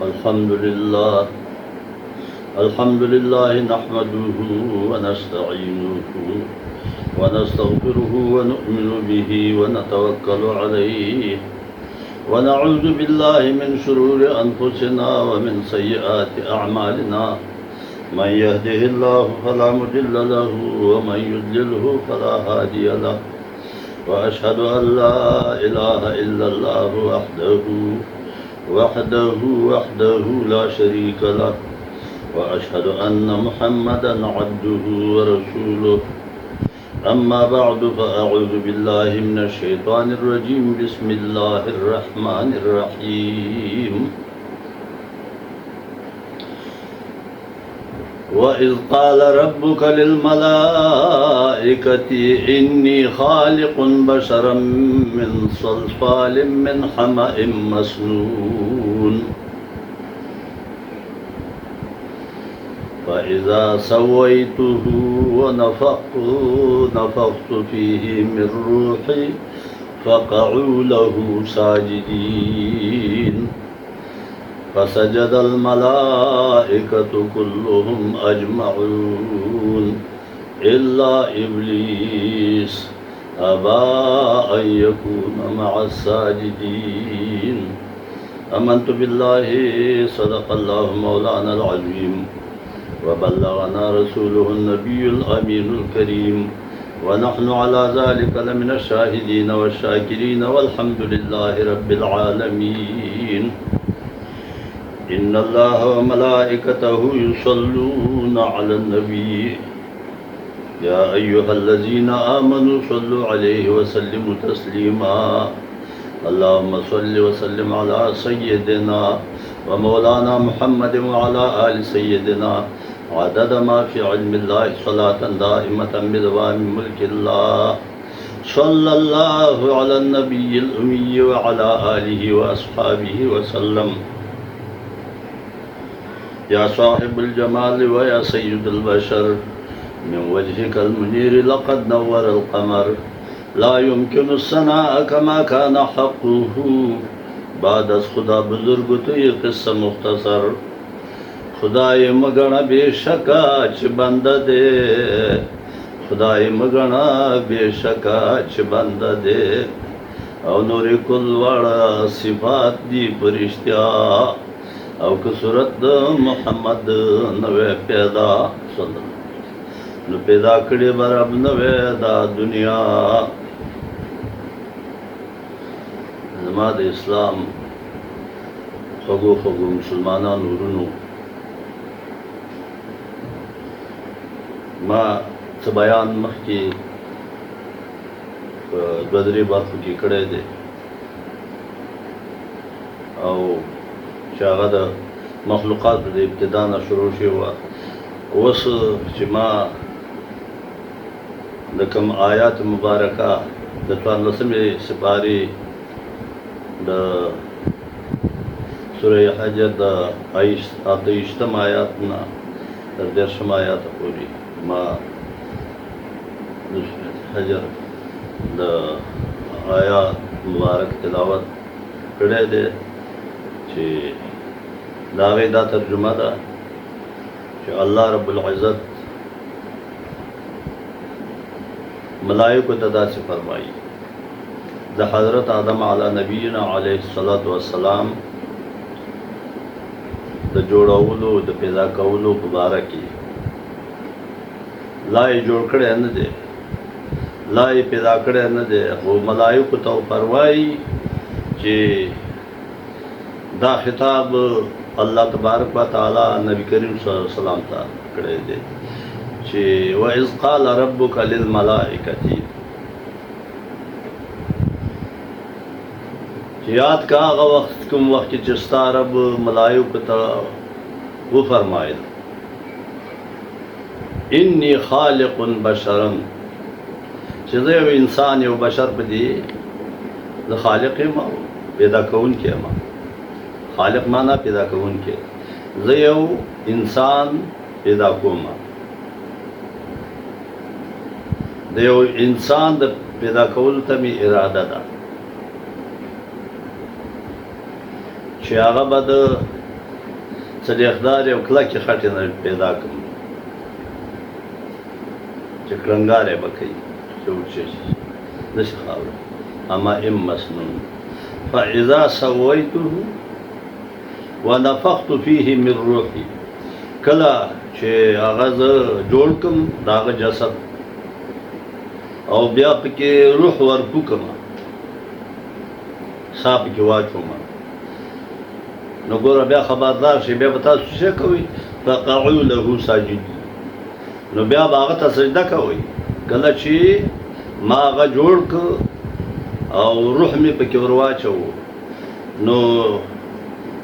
अल्हम्दुलिल्लाह नहमदुहु व नस्तईनुहु व नस्तगफिरुहु व नु'मिनु बिही व नतवक्कलु अलैहि व नऊज़ु बिल्लाहि मिन शुरूरि अनफुसिना व मिन सय्यिआति अअमालिना मन यहदिहिल्लाहु फला मुदिल्ल लहु व मन युद्लिलहु फला हादिय लहु व अशहदु अन ला इलाहा इल्लल्लाहु वहदहु ला शरीक लहु व अशहदु अन्न मुहम्मदन अब्दुहु व रसूलुहु अम्मा बअदु फ़अऊज़ु बिल्लाहि मिनश शैतानिर रजीम बिस्मिल्लाहिर रहमानिर रहीम वइज़ क़ाल रब्बुका लिल मलाइकति इन्नी ख़ालिक़ुन बशरम मिन सल्सालिम मिन हमइम मस्नून फ़इज़ा सवैतुहु व नफ़ख़्तु फ़ीहि मिन रूही फ़क़अू लहु साजिदीन फसजदल मलाइकतु कुल्लुहुम अजमऊन इल्ला इब्लीस अबा अन यकून मअस साजिदीन आमन्तु बिल्लाहि सदक़ल्लाहु मौलानल अज़ीम व बल्लगना रसूलुहुन नबियुल अमीनुल करीम व नहनु अला ज़ालिका लमिनश शाहिदीन वश्शाकिरीन वल्हम्दुलिल्लाहि रब्बिल आलमीन इन्नल्लाह व मलाइकतहु युसल्लूना अलन नबी या अय्युहल्लज़ीना आमनू सल्लु अलैहि व सल्लिमू तस्लीमा अल्लाहुम्मा सल्लि व सल्लिम अला सय्यिदिना व मौलाना मुहम्मद व अला आलि सय्यिदिना अदद मा फ़ी इल्मिल्लाहि सलातन दाइमतन बिदवामि मुल्किल्लाह सल्लल्लाहु अला नबिय्यिल उम्मी व अला आलिहि व अस्हाबिहि व सल्लम या साहिबुल जमाल व या सय्यिदुल बशर मिन वजहिकल मुनीर लक़द नव्वरल क़मर ला युमकिनु सनाअ कमा कान हक़्क़ुहु बाद अज़ खुदा बुज़ुर्ग तो ये क़िस्सा मुख़्तसर खुदाए मगना बेशका च बंद दे खुदाए मगना बेशका च बंद दे और नूर कुल वाला सिफात दी परिश्ता और सूरत मोहम्मद नवे पैदा न पैदा कड़े बरब नवे दा दुनिया जमात इस्लाम खगो खगो मुसलमाना नूरुनु मा बयान मख की गदरी बात की कड़े दे और शागद मखलूक़ात दे इब्तिदा न शुरू हुआ उस जिमा दकम आयात मुबारका दत्वा नसमे सिपारी द सूरह हज द आइश्तम आयात ना दर्शम आयात पूरी मा हजर द आयात मुबारक तिलावत कड़े दे चे दावे दा तर्जुमा दा कि अल्लाह रब्बुल इज़्ज़त मलाइक तदा से फरमाई द हज़रत आदम अला नबीना अलैहिस्सलातु वस्सलाम द जोड़ाउलो द पैदा कौलो मुबारकी लाई जोड़ कड़े न दे लाई पैदा कड़े न दे वो मलाइक तो फरमाई कि दा खिताब अल्लाह तबारक व तआला नबी करीम सल्लल्लाहु अलैहि वसल्लम ता करे दे चे व इज़ क़ाल रब्बुका लिल मलाइकति याद का वक्त कुम वक्त जिस्ता रब मलाइक ता वो फरमाए इन्नी ख़ालिक़ुन बशरन चीज़े इंसान यो बशर बदी द खालिक़ मा पैदा कौन के मा खालिक माना पैदा कौन के ज़यो इंसान पैदा कोमा देव इंसान द पैदा कौल तमी इरादा दा शागा बद څلېخدارې او کلکې خټې نه پیدا کړم چې کړنګار یې به کوي چې وچشي داسې خاوره حمائم مسنون فاذا سویته ونفخت فيه من روحي کله چې هغه زه جوړ کړم د هغه جسد او بیا پکې روح ورکو کړم ساه پکې واچوم نو ګوره بیا خبردار شي بیا به تاسو څه کوئ فقعوا له ساجدین نو بیا به هغه ته سجده کوئ کله چې ما هغه جوړ کړ او روح مې پکې ور واچوو نو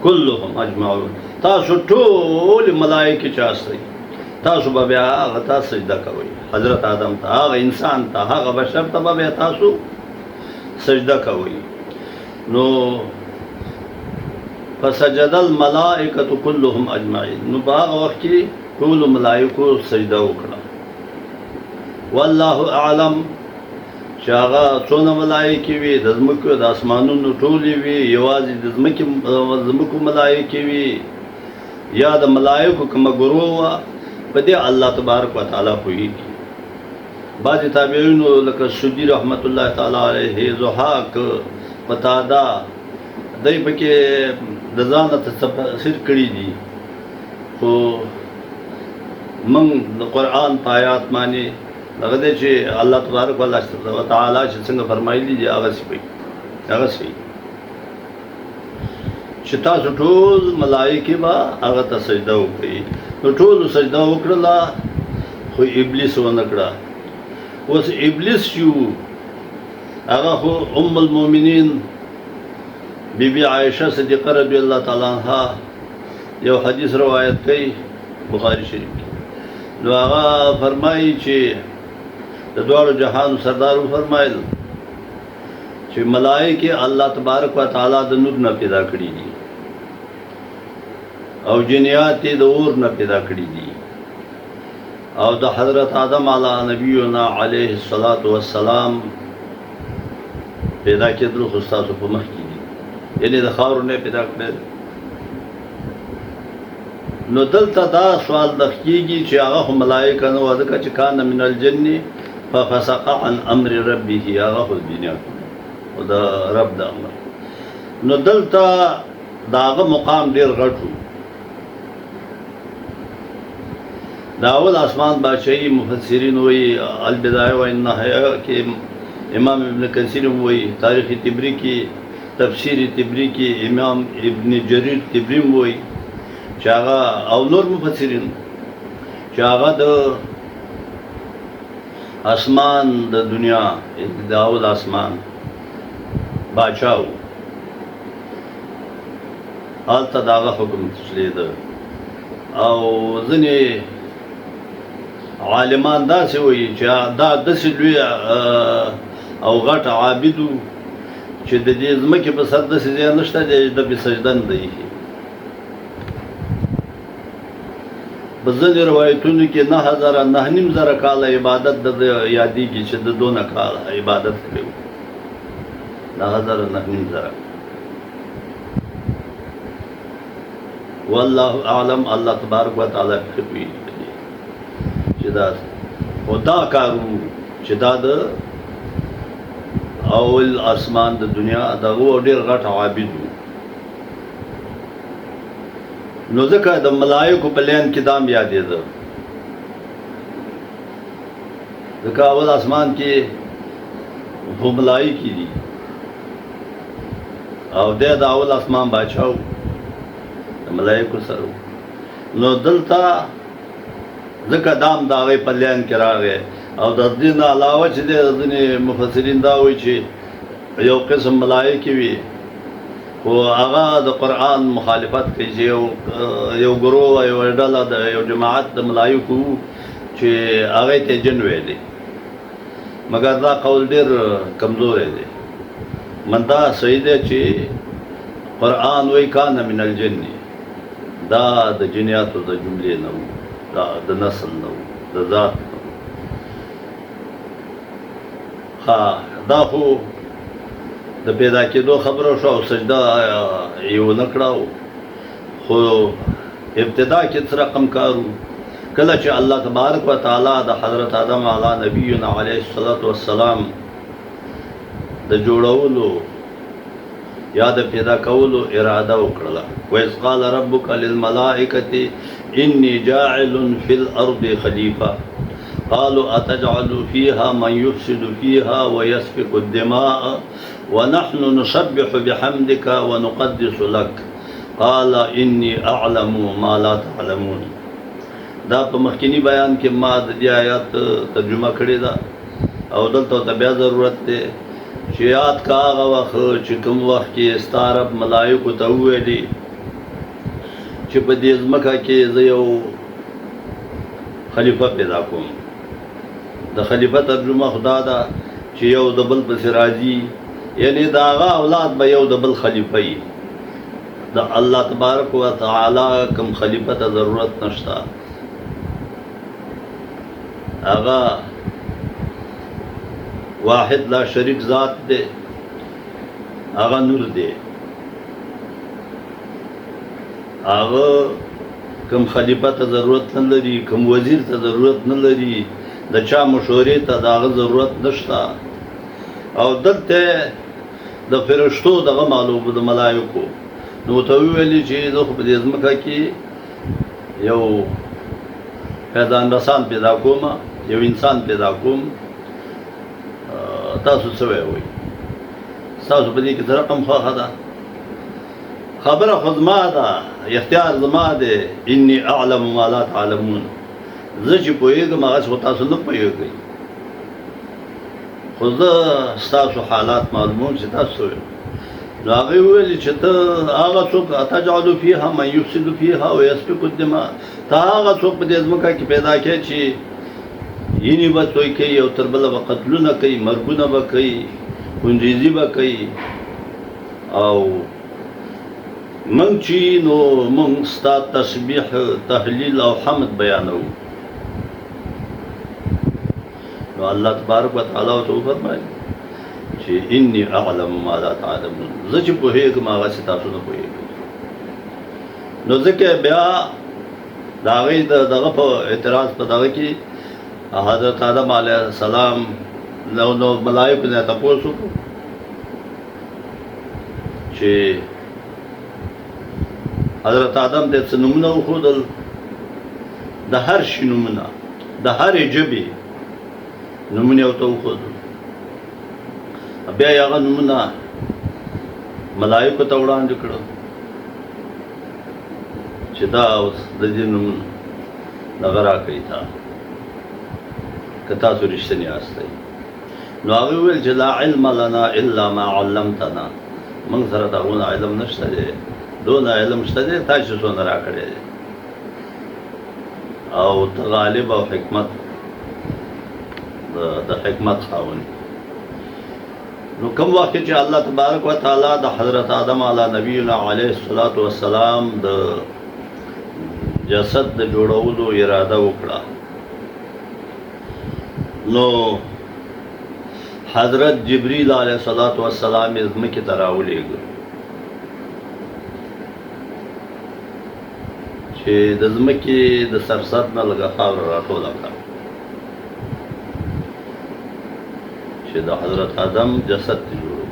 كلهم اجمعون تاسو ټول ملائکه چاستئ تاسو به بیا هغه ته سجده کوئ حضرت آدم ته هغه انسان ته هغه بشر ته به تاسو سجده کوئ نو فسجد الملائکه كلهم اجمعین نو په هغه وخت کې ټول ملائکو سجده وکړه والله اعلم چې هغه څونه ملایکې وي د ځمکو د اسمانونو ټولې وي یوازې د ځمکو ملایکې وي یا د ملایکو کومه ګروه وه په دې الله تبارک وتعالی پوهېږي بعضې تابعینو لکه سدي رحمت الله تعالی علیه ضحاک قتاده دی پکې د ځانه تفسیر کړي دي خو موږ د قرآن په آیات باندې هغه دی چې الله تبارک وتعالی چې څنګه فرمایلي دي هغه صحیح چې تاسو ټول ملایکې به هغه ته سجده وکړئ نو ټولو سجده وکړله خو ابلیس ونه کړه اوس ابلیس چې و هغه خو ام المؤمنین بی بی عائشہ صدیقه رضی الله تعالی عنها یو حدیث روایت کوي بخاری شریف کې نو هغه فرمایي چې د دواړو جهان سردار فرمایل چې ملائکه الله تبارک وتعالی د نور نه پیدا کړی دي او جنیات د اور نه پیدا کړی دي او د حضرت آدم علی نبینا علیه الصلاۃ والسلام پیدا کېدل خو تاسو په مخ کې دي یعنی د خاورو نه پیدا کړل نو دلته دا سوال د کېږي چې هغه ملائکه نو ځکه چې کان من الجن ففسق عن امر ربه هغه خو دنیا او د رب د امر نو دلته داغه مقام ډیر غټو دا اول اسمان بادشاہی مفسرین وی البدایه و النهایه کې امام ابن کثیر وی تاریخ طبری کې تفسیر طبری کې امام ابن جریر طبری وی چې هغه او نور مفسرین چې هغه د اسمان د دنیا د اول اسمان بادشاہ هلته د هغه حکم چلیده او ځینې عالمان داسې وایي چې دا داسې لوی او غټ عابد و چې د دې ځمکې په سر داسې ځای نشته دی د پې سجده نه دی ایښې په ځینې روایتونو کې 9,000 کاله عبادت د یادېږي چې د دونه کاله عبادت کړی و 9,000 والله اعلم الله تبارک وتعالی ښه پوهېږي چې دا خو دا کار و چې دا د اول اسمان د دنیا دغه ډېر غټ عابد و نو ځکه د ملایکو په لین کې دام یادېده ځکه اول اسمان کې خو ملایکې دي او دی د اول اسمان بادشاه و د ملایکو سره نو دلته ځکه دام د هغې په لین کې راغی او د دې نه علاوه چې دی ځینې مفسرین دا وایي چې یو قسم ملایکې وي خو هغه د قرآن مخالفت کوي چې یو ګروه یو ډله د یو جماعت د ملایکو چې هغې ته جن ویلي مګر دا قول ډېر کمزوری دی من دا صحیح دی چې قرآن وایي کان من الجن دا د جنیاتو د جملې نه و دا د نسل نه و د ذات نه و دا خو د پیدا کېدو خبره شو او سجده یې ونه کړه خو ابتدا کې څه رقم کارو کله چې الله تبارک و تعالی د حضرت آدم علی نبینا علیه الصلاۃ والسلام د جوړولو یا د پیدا کولو اراده وکړه. وَإِذْ قَالَ رَبُّكَ لِلْمَلَائِكَةِ إِنِّي جَاعِلٌ فِي الْأَرْضِ خَلِيفَةً قَالُوا أَتَجْعَلُ فِيهَا مَنْ يُفْسِدُ فِيهَا وَيَسْفِكُ الدِّمَاءَ وَنَحْنُ نُسَبِّحُ بِحَمْدِكَ وَنُقَدِّسُ لَكَ قَالَ إِنِّي أَعْلَمُ مَا لَا تَعْلَمُونَ. دا په مخکینی بیان کې ما د دې آیات ترجمه کړې ده او دلته ته بیا ضرورت دی چې یاد کا هغه وخت چې کوم وخت کې ستا رب ملایکو ته وویلي چې په دې ځمکه کې زه یو خلیفه پیدا کوم. د خلیفه ترجمه خدا ده چې یو د بل پسې راځي، یعنی د هغه اولاد به یو د بل خلیفه وي. د الله تبارک و تعالی کوم خلیفه ته ضرورت نشته، هغه واحد لا شریک ذات دے، هغه نور دے. هغه کوم خلیفه ته ضرورت نه لري، کوم وزیر ته ضرورت نه لري، د چا مشورې ته د هغه ضرورت نشته. او دلته د فرشتو دغه معلوم د ملایکو نو ته ویلي چې زه خو په دې ځمکه کې یو فیضان رسان پیدا کوم، یو انسان پیدا کوم. تاسو څه وایئ؟ تاسو په دې کې څه رقم خوښه ده؟ خبره خو زما ده، اختیار زما دی. انی اعلم ما لا تعلمون. زه چې پوهېږم هغه خو تاسو نه پوهېږئ، خو زه ستاسو حالات معلوموم چې تاسو څه وایئ. نو هغې وویلې چې ته هغه څوک اتجعل فیها من یفسد فیها ویسفک الدماء، ته هغه څوک په دې ځمکه کې پیدا کړې چې یعنی به توی کوي او تر بله به قتلونه کوي، مرګونه به کوي، کنجیزي به کوي. او موږ چې نو موږ ستا تسبیح تحلیل او حمد بیانوو. نو الله تبارک وتعالی ورته وفرمایل چې انی اعلم ما لا تعلمون. زه چې پوهېږم هغسې تاسو نه پوهېږئ. نو ځکه بیا د هغې دغه په اعتراض په دغه کې حضرت آدم علیه السلام نو ملایکو نه تپوس وکړو چې حضرت آدم ته څه نومونه وښودل، د هر شي نومونه، د هرې ژبې نومونه ورته وښودل. بیا یې هغه نومونه ملایکو ته وړاندې کړل چې دا اوس د دې نومونه دغه راکړئ تا که تاسو رښتیني یاستئ. نو هغوی وویل چې لا علم لنا الا ما علمتنا، موږ سره دغونه علم نشته دی، دونه علم شته دی تا چې څونه راکړی دی. او ته غالب او حکمت د حکمت خاوند. نو کوم وخت چې الله تبارک و تعالی د حضرت آدم علی نبینا علیه الصلاۃ والسلام د جسد د جوړولو اراده وکړه، نو حضرت جبریل علیه الصلاۃ والسلام یې ځمکې ته راولېږه چې د ځمکې د سرسر نه لږه خاوره راټوله کړه چې د حضرت آدم جسد ته جوړو.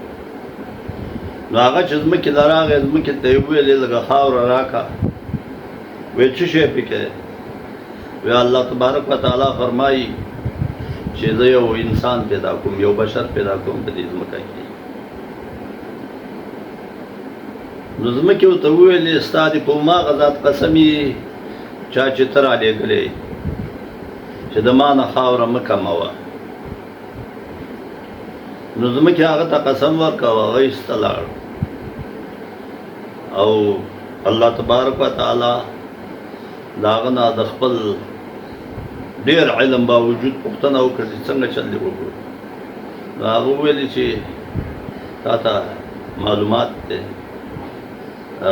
نو هغه چې ځمکې ته راغی، ځمکې ته یې وویلې لږه خاوره راکړه. وی څه شی پکې؟ وی الله تبارک و تعالی فرمایي چې زه یو انسان پیدا کوم، یو بشر پیدا کوم په دې ځمکه کې. نو ځمکې ورته وویلې ستا دې په هماغه ذات قسم یې چا چې ته رالېږلې چې د ما نه خاوره مه کموه. نو ځمکې هغه ته قسم ورکوه، هغه ایسته لاړ. او الله تبارک و تعالی د هغه نه د خپل ډېر علم باوجود پوښتنه وکړه چې څنګه چل دې وکړو. نو هغه وویلې چې تا ته معلومات دی،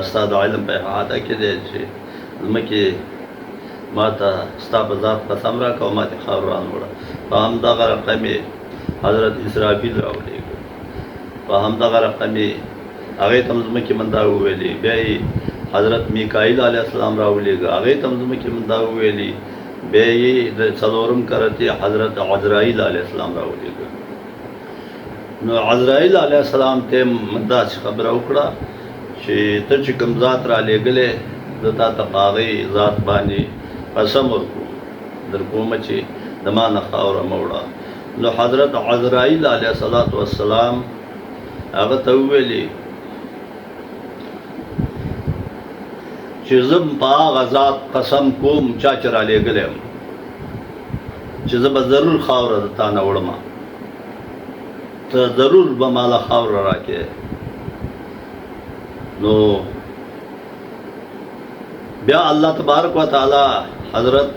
ستا د علم په احاطه کې دی چې ځمکې ما ته ستا په ذات قسم راکړه او ما ته خاوره رانوړه. په همدغه رقم یې حضرت اسرافیل راولېږه، په همدغه رقم یې هغې ته هم ځمکې من دا وویلې. بیا یې حضرت میکائیل علیہ السلام راولېږه، هغې ته هم ځمکې دا وویلي. بیا یې د څلورم کرتې حضرت عزرائیل علیہ السلام راولېږه. نو عزرائیل علیہ السلام ته داسې خبره وکړه چې ته چې کوم ذات را لېږلی زه تا ته په هغې ذات باندې قسم ورکوم، در کومه چې د ما نه خاوره مه وړه. نو حضرت عزرائیل علیه السلام هغه ته وویلې چې زه په هغه ذات قسم کوم چا چې را لېږلی یم چې زه به ضرور خاوره د تا نه وړم، ته ضرور به ماله خاوره راکې. نو بیا الله تبارک و تعالی حضرت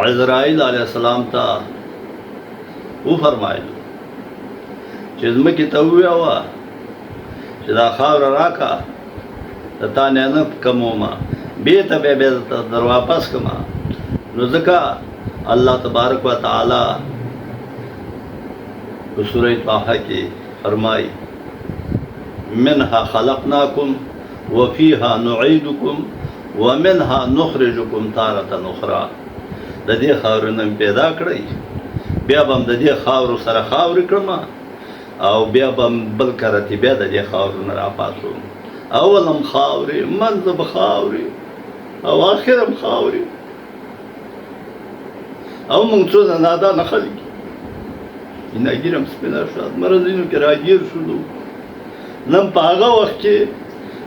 عزرائیل علیہ السلام ته وفرمایل چې ځمکې ته ووایه چې دا خاوره راکه، د تا نه کمومه، بېرته بیا درته در واپس کړمه. نو ځکه الله تبارک و تعالی په سورة طه کې فرمایي منها خلقناکم وفیها نعیدکم ومنها نخرجکم تارة اخرى. د دې خاورې نه پیدا کړئ، بیا به هم د دې خاورو سره خاورې کړم او بیا به هم بل کرتې بیا د دې خاورو نه راپاڅوم. اول هم خاورې، منځ به خاورې او آخر هم خاورې. او موږ څونه نادانه خلک ګیره هم سپینه شوه، مرضینو کې راګیر شولو. نن په هغه وخت کې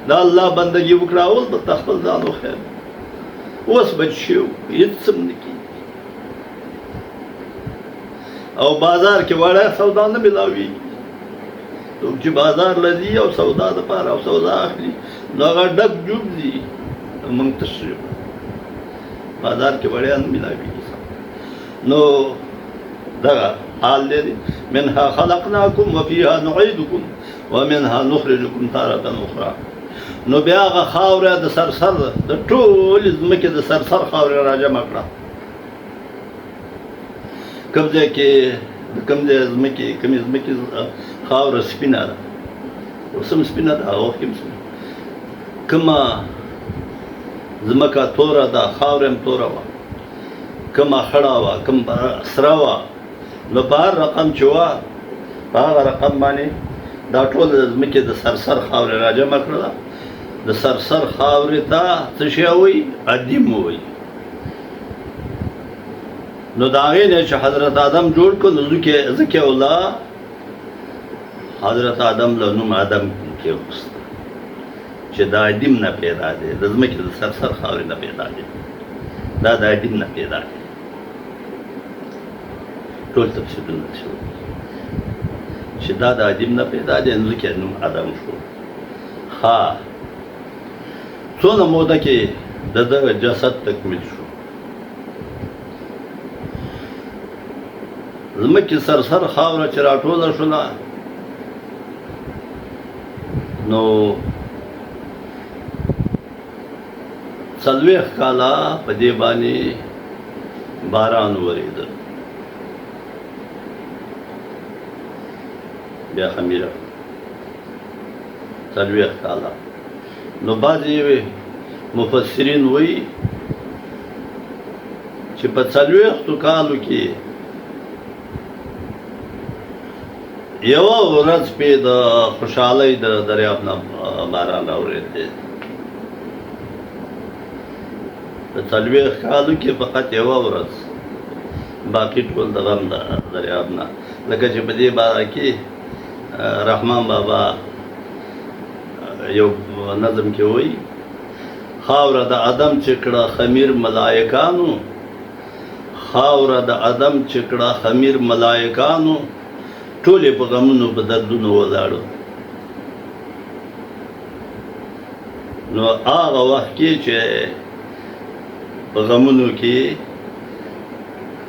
د الله بندګي وکړه، اول به تا خپل ځان وښیم، اوس به شو هېڅ څه هم نه کېږي. او بازار کې وړه سودا نه ملاوېږي. څوک چې بازار له ځي او سودا دپاره او سودا اخلي نو هغه ډک جوب ځي، موږ تشریح بازار کې وړیا نه ملاوېږي. نو دغه حال دی. منها خلقناکم وفیها نعیدکم ومنها نخرجکم تارة اخرى. نو بیا هغه خاوره د سرسر د ټولې ځمکې د سرسر خاورې را جمع کړه. کوم ځای کې د کوم ځای ځمکې کومې ځمکې خاوره سپینه ده، اوس هم سپینه ده، هغه وخت کې هم سپینه. کومه ځمکه توره ده، خاوره هم توره وه، کومه خړه وه، کوم سره وه. نو په هر رقم چې وه په هغه رقم باندې دا ټول د ځمکې د سرسر خاورې را جمع کړله. د سرسر خاورې ته څه شی وایي؟ عدیم وایي. نو د هغې نه چې حضرت آدم جوړ کړ نو ځکه الله حضرت آدم له نوم آدم کېوست چې د عدیم نه پیدا دی، د ځمکې د سرسر خاورې نه پیدا دی، دا د عدیم نه پیدا دی. ټول تفصیلونه شو چې دا د عدیم نه پیدا دی، نو ځکه نوم آدم شو. ها څونه موده کې د دغه جسد تکمیل شو. ځمکې سرسر خاوره چې راټوله شوله نو 40 کاله په دې باندې باران ورېده. بیا خمیره 40 کاله. نو بعضې مفسرین وایي چې په 40 کالو کې یوه ورځ پې د خوشحالۍ د دریاب نه باران راورېدی. په 40 کالو کې فقط یوه ورځ، باقي ټول د غم د دریاب نه. لکه چې په دې باره کې رحمان بابا یو نظم کې وایي خاوره د ادم چې کړه خمیر ملایکانو، خاوره د ادم چې کړه خمیر ملایکانو، ټولې په غمونو په دردونو ولاړو. نو هغه وخت کې چې په غمونو کې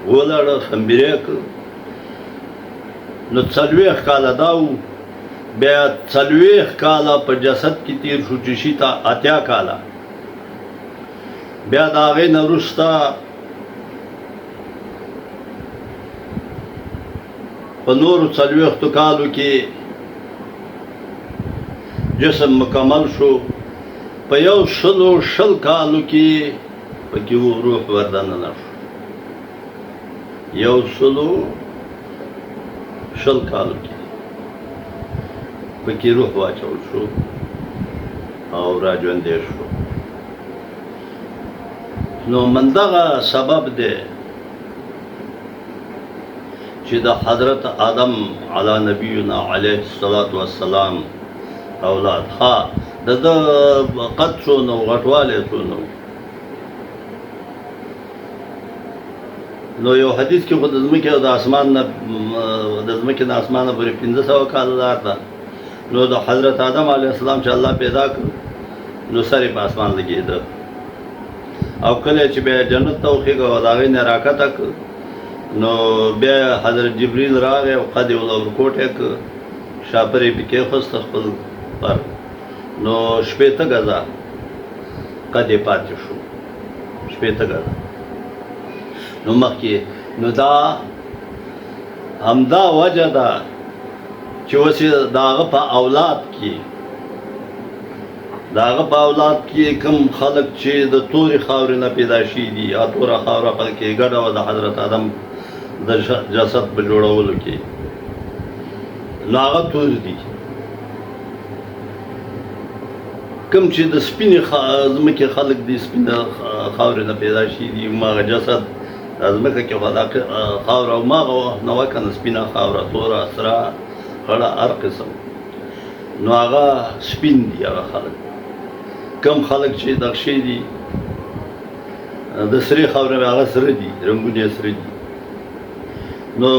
ولاړه خمبیره کړ نو 40 کاله دا و. بیا 40 کاله په جسد کې تیر شو چې شي ته 80 کاله. بیا د هغې نه وروسته په نورو 40 کالو کې جسم مکمل شو په 100 کالو کې پکې روح وردننه شو 100 کالو کې پکې روح واچول شو او را ژوندی شو نو مندغه سبب دی چې د حضرت آدم علی نبینا علیه الصلاة والسلام اولاد ها د قد څونه غټوالی څونه نو یو حدیث کې خو د ځمکې او د اسمان نه پورې 1500 کاله لار ده نو د حضرت آدم علیه السلام چې الله پیدا کړ نو سر یې په اسمان لګېده او کله چې بیا جنت ته وخېږه او د هغې نه راکته کړ نو بیا حضرت جبریل راغی او قد یې ورکوټی کړ شاپر یې پې کېښوسته خپل پر نو 60 غزه قد یې پاتې شو 60 غزه نو مخکې نو دا همدا وجه ده چې اوس د هغه په اولاد کې کوم خلک چې د تورې خاورې نه پیدا شي دي یا توره خاوره پکې ګډه وه د حضرت آدم د جسد په جوړولو کې نو هغه تور دي کوم چې د سپینې ځمکې خلک دي سپینه خاورې نه پیدا شي دي هماغه جسد د ځمکه کې خاوره هماغه نه وه که نه سپینه خاوره توره سره خړه هر قسم نو هغه سپین دي هغه خلک کم خلک چې دغشې دي د سرې خاورې هغه سره دي رنګونه یې سره دي نو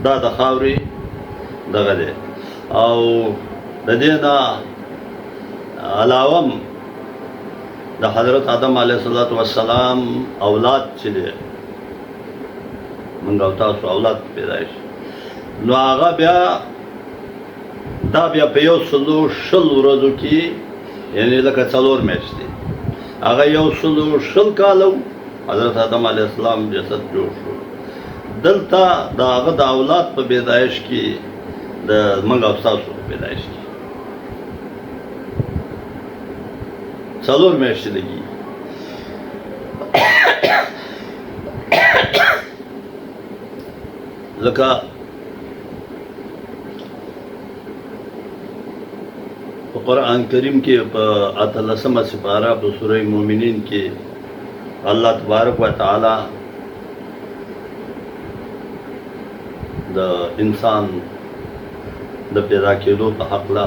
دا د خاورې دغه دی او د دې نه علاوه د حضرت آدم علیه السلام اولاد چې دی موږ او تاسو اولاد پیدایش نو هغه بیا په 120 ورځو کې یعنی لکه 4 میاشتې هغه 120 کاله حضرت آدم علیه السلام جسد جوړ شو دلته د هغه د اولاد په پیدایش کې د موږ او تاسو په پیدایش کې 4 میاشتې لګي لکه په قرآن کریم کې په 18 سپاره په سوره مومنین کې الله تبارک و تعالی د انسان د پیدا کېدو په حقله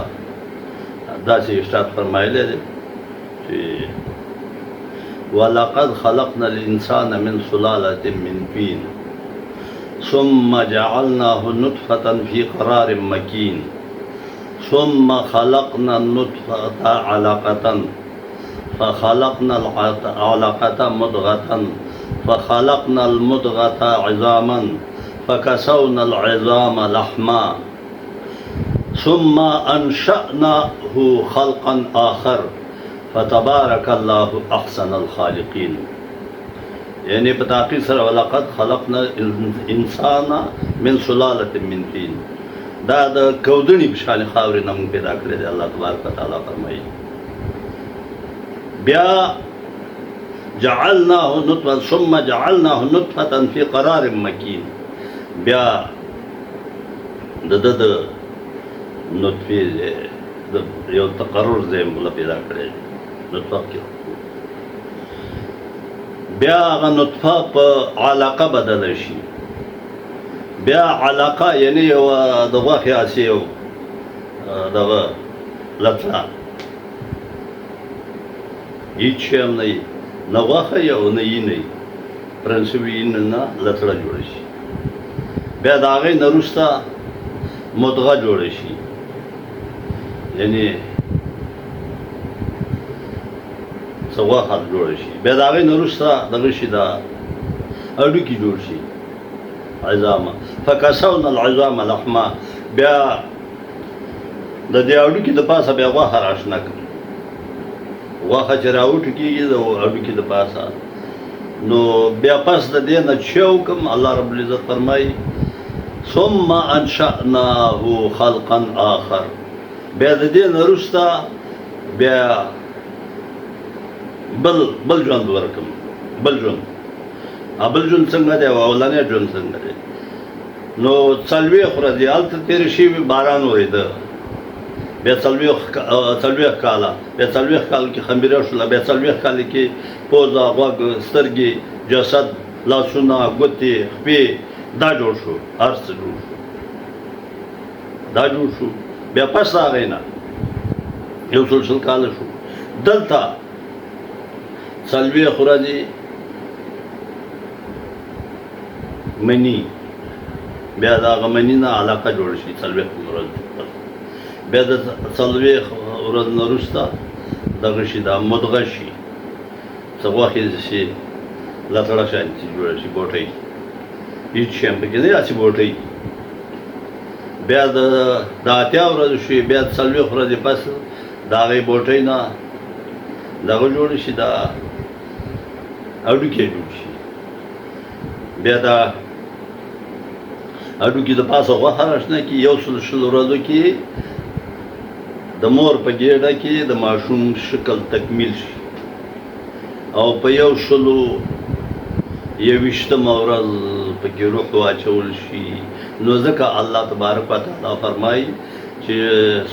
داسې ارشاد فرمایلی دی چې ولقد خلقنا الانسان من سلالة من طين ثم جعلناه نطفة في قرار مكين ثم خلقنا النطفة علقة فخلقنا العلقة مضغة فخلقنا المضغة عظاما فكسونا العظام لحما ثم أنشأناه خلقا آخر فتبارك الله أحسن الخالقين یعنی په تحقیق سره ولقد خلقنا الانسان من سلالة من طين دا د کودنی په شان خاورې نه موږ پیدا کړی دی الله تبارک وتعالی فرمایي بیا جعلناه نطفة ثم جعلناه نطفة في قرار مكين بیا د نطفې یو تقرر ځای موږ پیدا کړی دی نطفه کې بیا هغه نطفه په علقه بدله شي بیا علاقه یعنی یو د غوښې هسې یو دغه لڅړه هېڅ شی هم نه وي نه غوښه یې او نه یي نه وي پرنسوي نه لڅړه جوړه شي بیا د هغې نه وروسته مدغه جوړه شي یعنی څه غوښه جوړه شي بیا د هغې نه وروسته دغه شي دا هډوکي جوړ شي عظامه فکسونا العظام لحما بیا د دې هډوکي د پاسه بیا غوښه راشنه کړي غوښه چې راوټو کېږي د هډوکي د پاسه نو بیا پس د دې نه چې وکړم الله رب العزت فرمایي ثم انشأناه خلقا آخر بیا د دې نه وروسته بیا بل ژوند ورکم بل ژوند بل ژوند څنګه دی او اولنی ژوند څنګه دی نو 40 ورځې هلته تېرې شوي باران اورېده بیا 40 کاله بیا 40 کال کې خمیره شوله بیا 40 کال کې پوزه غوږ سترګې جسد لاسونه ګوتې خپې دا جوړ شو هر څه جوړ شو دا جوړ شو بیا پس د هغې نه 100 کاله شو دلته 40 ورځې مني بیا د هغه مني نه علاقه جوړه شي 40 ورځې بیا د 40 ورځو نه وروسته دغه شي دا مدغه شي څه غوښې شي لتړه شانتي جوړه شي بوټۍ هېڅ شی هم پکې نه داسې بوټۍ بیا د 80 ورځو شي بیا 40 ورځې پس د هغې بوټۍ نه دغه جوړ شي دا هډوکي جوړ شي بیا دا هډوکي د پاسه غوښه راشنه کې 100 ورځو کې د مور په ګېډه کې د ماشوم شکل تکمیل شي او په 121 ورځ پکې روح واچول شي نو ځکه الله تبارک وتعالی فرمایي چې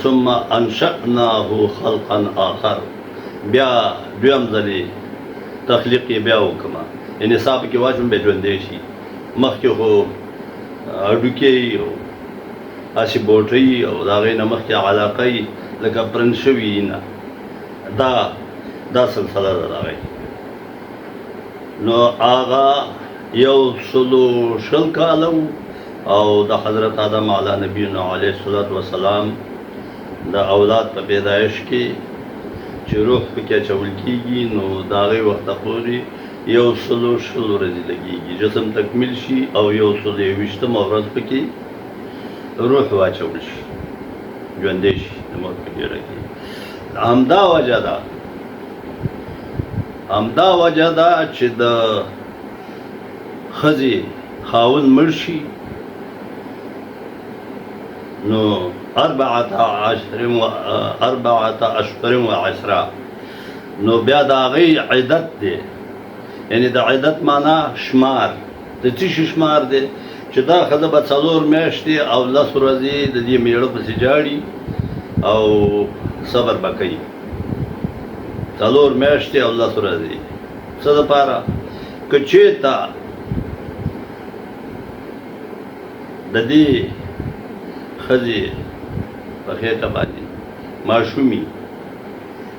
ثم انشأناه خلقا آخر بیا دویم ځلې تخلیق یې بیا وکړه یعنې سا پکې واچوم بیا ژوندی شي مخکې خو هډوکي او هسې بوټۍ او د هغې نه مخکې علاقه یې لکه پرن شوي نه دا سلسله ده د هغې نو هغه 120 کاله او د حضرت آدم علی نبینا علیه الصلاة والسلام د اولاد په پیدایش کې چې روح پکې اچول کېږي نو د هغې وخته پورې 120 ورځې لګېږي جسم تکمیل شي او 121 ورځ پکې روح واچول شي ژوندی شي د مور په ګېډه کې همدا وجه ده چې د ښځې خاوند مړ شي نو 14 اشهر و عشره نو بیا د هغې عدت دی یعنې د عدت معنا شمار د څه شي شمار دی چې دا ښځه به 4 میاشتې او 10 ورځې د دې میړه پسې جاړي او صبر به کوي 4 میاشتې او 10 ورځې څه دپاره که چېرته د دې ښځې په خېټه باندې ماشومي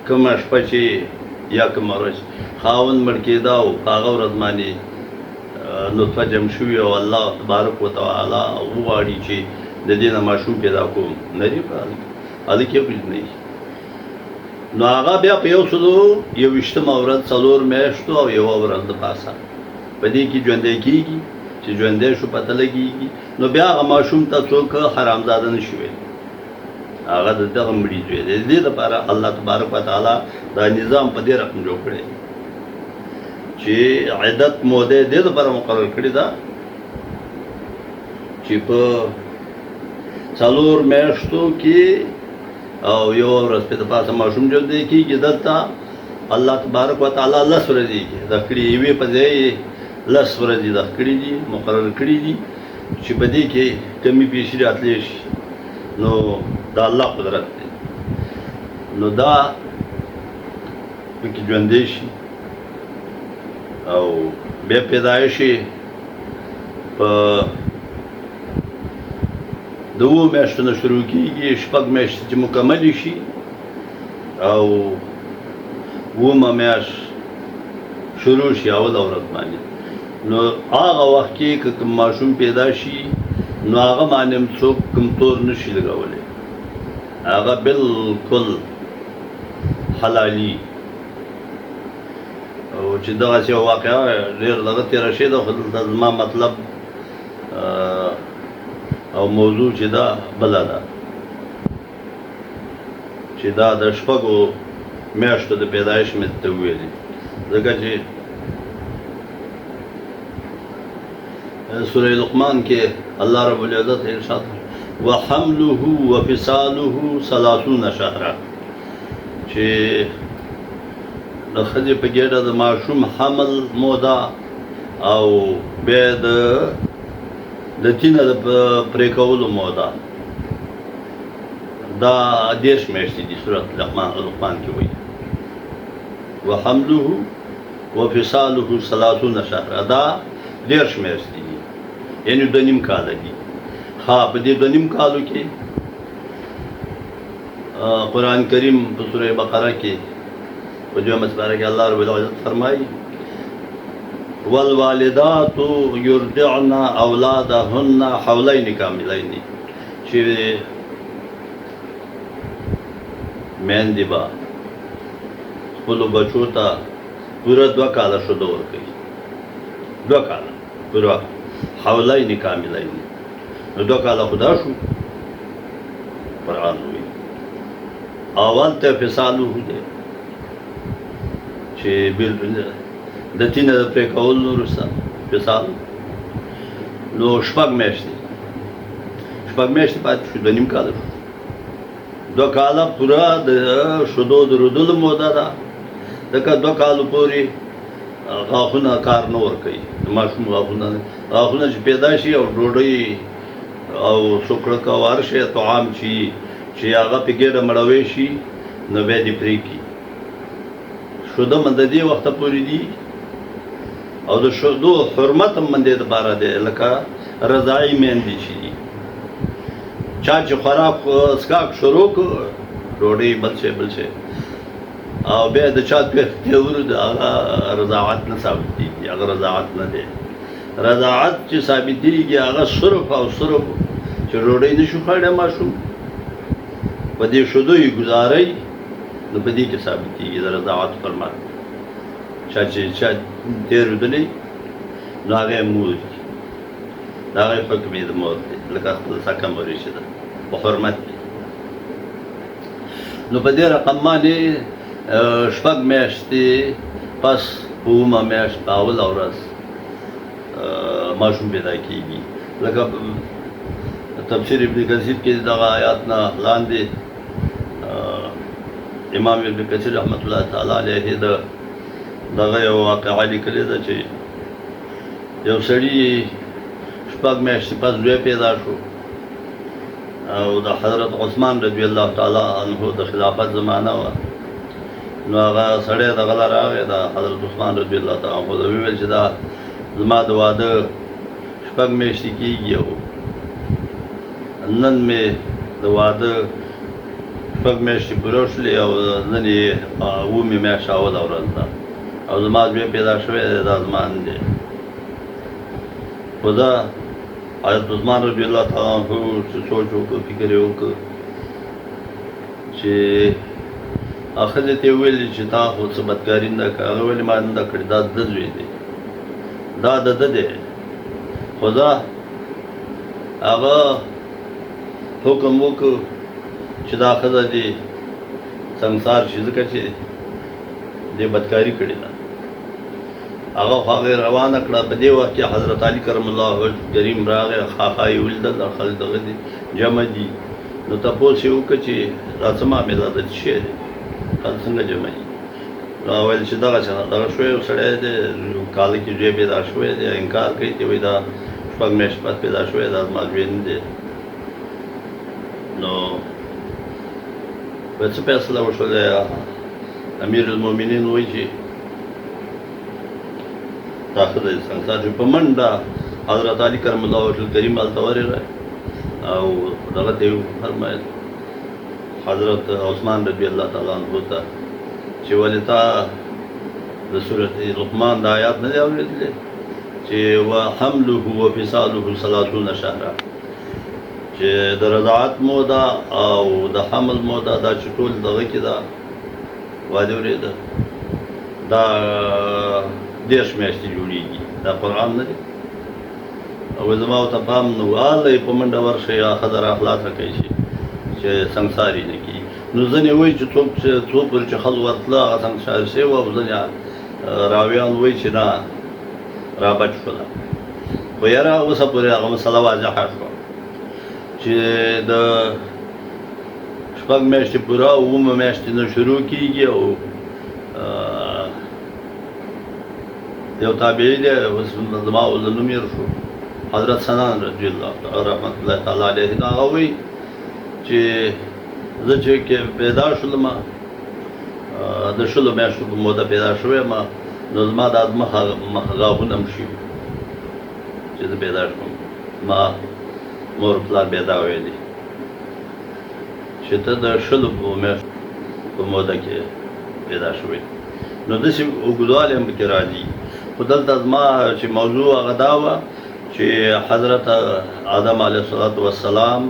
کومه شپه چې یا کومه ورځ خاوند مړ کېده او په هغه ورځ باندې نطفه جمع شوي او الله تبارک وتعالی وغواړي چې د دې نه ماشوم پیدا کوم نري په هلک یې بل نه نو هغه بیا په 121 ورځ 4 میاشتو او 1 ورځ د پاسه په دې کې ژوندی کېږي چې ژوندی شو پته لګېږي نو بیا هغه ماشوم ته څوک حرامزاده نه شي ویلی هغه د دغه مړي زوی دی د دې لپاره الله تبارک وتعالی دا نظام په دې رقم جوړ کړی چې عدت موده دې لپاره مقرر کړې ده چې په 4 میاشتو کې او 1 ورځ په د پاسه ماشوم ژوندی کېږي دلته الله تبارک وتعالی 10 ورځې د کړي یوې په ځای 10 ورځې د کړي دي مقرر کړي دي چې په دې کې کمی پیشي راتلی شي نو دا الله قدرت دی نو دا پکې ژوندی شي او بیا پیدایش یې په 2 میاشتو نه شروع کېږي 6 میاشتې چې مکملې شي او 9 میاشت شروع شي اوله ورځ باندې نو هغه وخت کې که کوم ماشوم پیدا شي نو هغه باندې هم څوک کوم تور نه شي لګولی هغه بالکل حلالي او چې دغسې یو واقعه ډېر دغه تېره شوې ده خو دلته زما مطلب او موضوع چې دا بله ده چې دا د 6 میاشتو د پیدایش مې ته وویلې ځکه چې سورہ لقمان کې الله رب العزت ارشاد وحمله وفصاله 30 شهرا چې د ښځې په ګېډه د ماشوم حمل موده او بیا د تینه د پرې کولو موده دا 10 میاشتې دي سورت لقمان کې وایي وحمله وفصاله 30 شهرا دا 10 میاشتې دي یعنې 2.5 کاله دي په دې 2.5 کالو کې قرآن کریم په سوره بقره کې په 2 سپاره کې الله رب العزت فرمایي والوالدات يرضعن اولادهن حولين كاملين چې میندې به خپلو بچو ته پوره 2 کاله شوده ورکوي 2 کاله پوره حولين کاملين نو 2 کاله خدا شو قرآن وایي اول ته فصالو دی چې د تینه د پرې کولو وروسته فصال نو 6 میاشتې پاتې شو 2.5 کاله شو 2 کاله پوره د شیدو د رودلو موده ده ځکه 2 کالو پورې غاښونه کار نه ورکوي د ماشوم غاښونه چې پیدا شي او ډوډۍ او سوکړک او هر شی طعام چې هغه په ګېډه مړوی شي نو بیا دې پرېږدي شوده من د دې وخته پورې دي او د شودو حرمت هم من دې دپاره دی لکه رضاعي میندې چې دي چا چې خوراک څښاک شروع کړ ډوډۍ بل شی او بیا د چا تېور د هغه رضاعت نه ثابتېږي هغه رضاعت نه دی رضاعت چې ثابتېږي هغه صرف او صرف چې ډوډۍ نشو خوړی ماشوم په دې شودو یې ګزارئ نو په دې کې ثابتېږي د رضاعت فرمان چا چې تېرېدلی نو هغه یې مور دي د هغه حکم یې د مور دی لکه خپله سکه مورې چې ده په حرمت کې نو په دې رقم باندې 6 میاشتې پس په 9 میاشت په اوله ورځ ماشوم پیدا کېږي لکه تفسیر ابن کثیر کې دغه آیات نه لاندې امام ابن کثیر رحمت الله تعالی علیه دغه یو واقعه لیکلې ده چې یو سړي 6 میاشتې پس زوی پیدا شو او د حضرت عثمان رضی الله تعالی عنه د خلافت زمانه وه نو هغه سړی دغه له راغی د حضرت عثمان رضی الله تعالی عنه ته وویل چې دا زما د واده 6 میاشتې کېږي او نن مې د واده 6 میاشتې پوره شولې او نن یې 9 میاشت اوله ورځ ده او زما زوی پیدا شوی دی دا زما نه دی خو دا حضرت عثمان رضی الله تعالی عنه چې سوچ وکړ فکر یې وکړ چې ښځې ته یې ویل چې تا خو څه بدکاري نه کړه هغه ویلې ما نه ده کړې دا د زوی دی دا د ده دی خو دا هغه حکم وکړ چې دا ښځه دې سنګسار شي ځکه چې دې بدکاري کړې ده هغه خو هغې روانه کړه په دې وخت کې حضرت علي کرم الله وجهه کریم راغی خاخا یې ولیدل خلک دغه دي جمع دي نو تپوس یې وکړه چې دا څه معامله ده څه شی دی خلک څنګه جمع دي نو ویل چې دغه شوی یو سړی دی کاله کې زوی پیدا شوی دی انکار کوي چې وایي دا 6 میاشتې پس پیدا شوی دا زما زوی نه دی نو په څه فیصله وشوله امیر المؤمنین وایي چې دا ښځه یې سنګسار شي په منډه حضرت علي کرم الله وجهه کریم هلته ورغی او دغه ته یې وفرمیل حضرت عثمان رضی الله تعالی عنه ته چې ولې تا د سورت لقمان د آیات نه دی اورېدلی چې وحمله وفصاله 30 شهرا چې د رضاعت موده او د حمل موده دا چې ټول دغه کې ده واده اورېده دا 10 میاشتې جوړېږي دا قرآن نه دی او زما ورته پام نه و هله یې په منډه ورشئ یا ښځه راخلاصه کوي چې سنګسار یې نه کېږي نو ځینې وایي چې څو پورې چې ښځو ورتله هغه سنګسار شوې وه او ځینې راویان وایي چې نه رابچ شوله خو یاره اوسه پورې هغه مسله واضحه شوه چې د 6 میاشتې پوره او 9 میاشتې نه شروع کېږي او یو تابعی دی اوس زما ول نوم یې شو حضرت سنان رضی الله رحمت الله تعالی علیه دا هغه وایي چې زه چې پیدا شولم د شلو میاشتو په موده پیدا شوی ما نو زما د مخه غاښونه هم شي چې زه پیدا شوم ما مور پلار بیا دا ویلي چې ته د شلو میاشتو په موده کې پیدا شوی نو داسې اوږدوالی هم پکې راځي خو دلته زما چې موضوع هغه دا وه چې حضرت آدم علیه الصلاة والسلام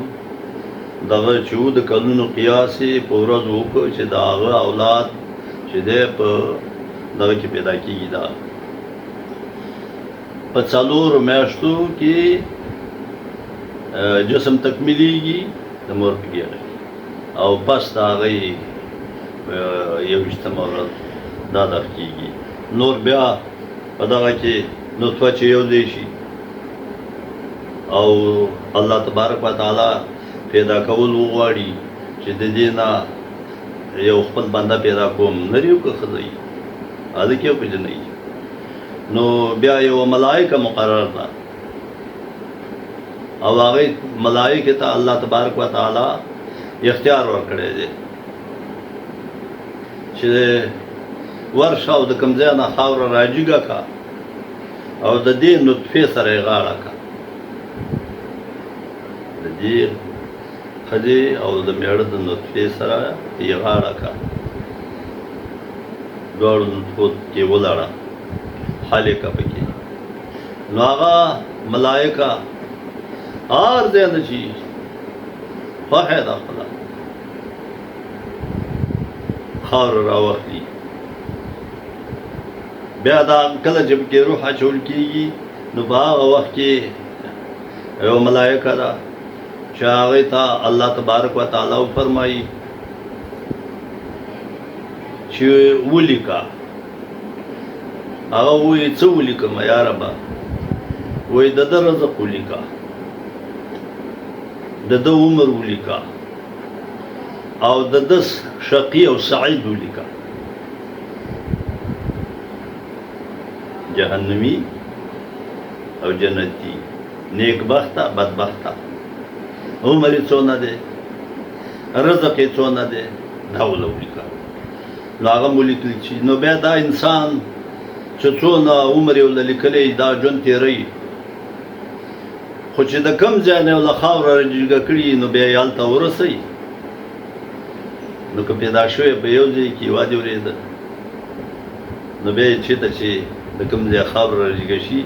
دغه چې و د کلونو قیاس یې په ورځ وکړو چې د هغه اولاد چې دی په دغه کې پیدا کېږي دا په څلورو میاشتو کې جسم تکمیلیږي د مور په ګېډه او پس د هغه یوویشتمه ورځ دا دغه کېږي نور بیا په دغه کې نطفه چې یو ځای شي او الله تبارک وتعالی پیدا کول وغواړي چې د دې نه یو خپل بنده پیدا کوم نر یو که ښځه وي هلک یو که جنۍ نو بیا یو ملایکه مقرر ده او هغې ملایکې ته الله تبارک وتعالی اختیار ورکړی دی چې ورشه او د کوم ځای نه خاوره راجیږه که او د دې نطفې سره یې غاړه که د دې ښځې او د مېړه د نطفې سره یې غاړه که دواړو نطفو کې ولاړه حل یې که پکې نو هغه ملایکه هر ځای نه چې خوښه ده خپله خاوره راواخلي بیا دا کله چې پکې روح اچول کېږي نو په هغه وخت کې یو ملایکه ده چې هغې ته الله تبارک وتعالی وفرمایي چې ولیکه هغه وایي څه ولیکم یا ربه وایي د ده رزق ولیکه د ده عمر ولیکه او د ده شقي او سعید ولیکه جهنمی او جنتی نیکبخته بدبخته عمر یې څونه دی رزق یې څونه دی دا وله ولیکه نو هغه مو لیکلي چې نو بیا دا انسان چې څونه عمر یې وله لیکلی دا ژوند تېروي خو چې د کوم ځای نه یې وله خاوره راجګه کړي نو بیا یې هلته ورسوي نو که پیدا شوی په یو ځای کې وادي ورېده نو بیا یې چېرته چې د کوم ځای خاوره راجګه شي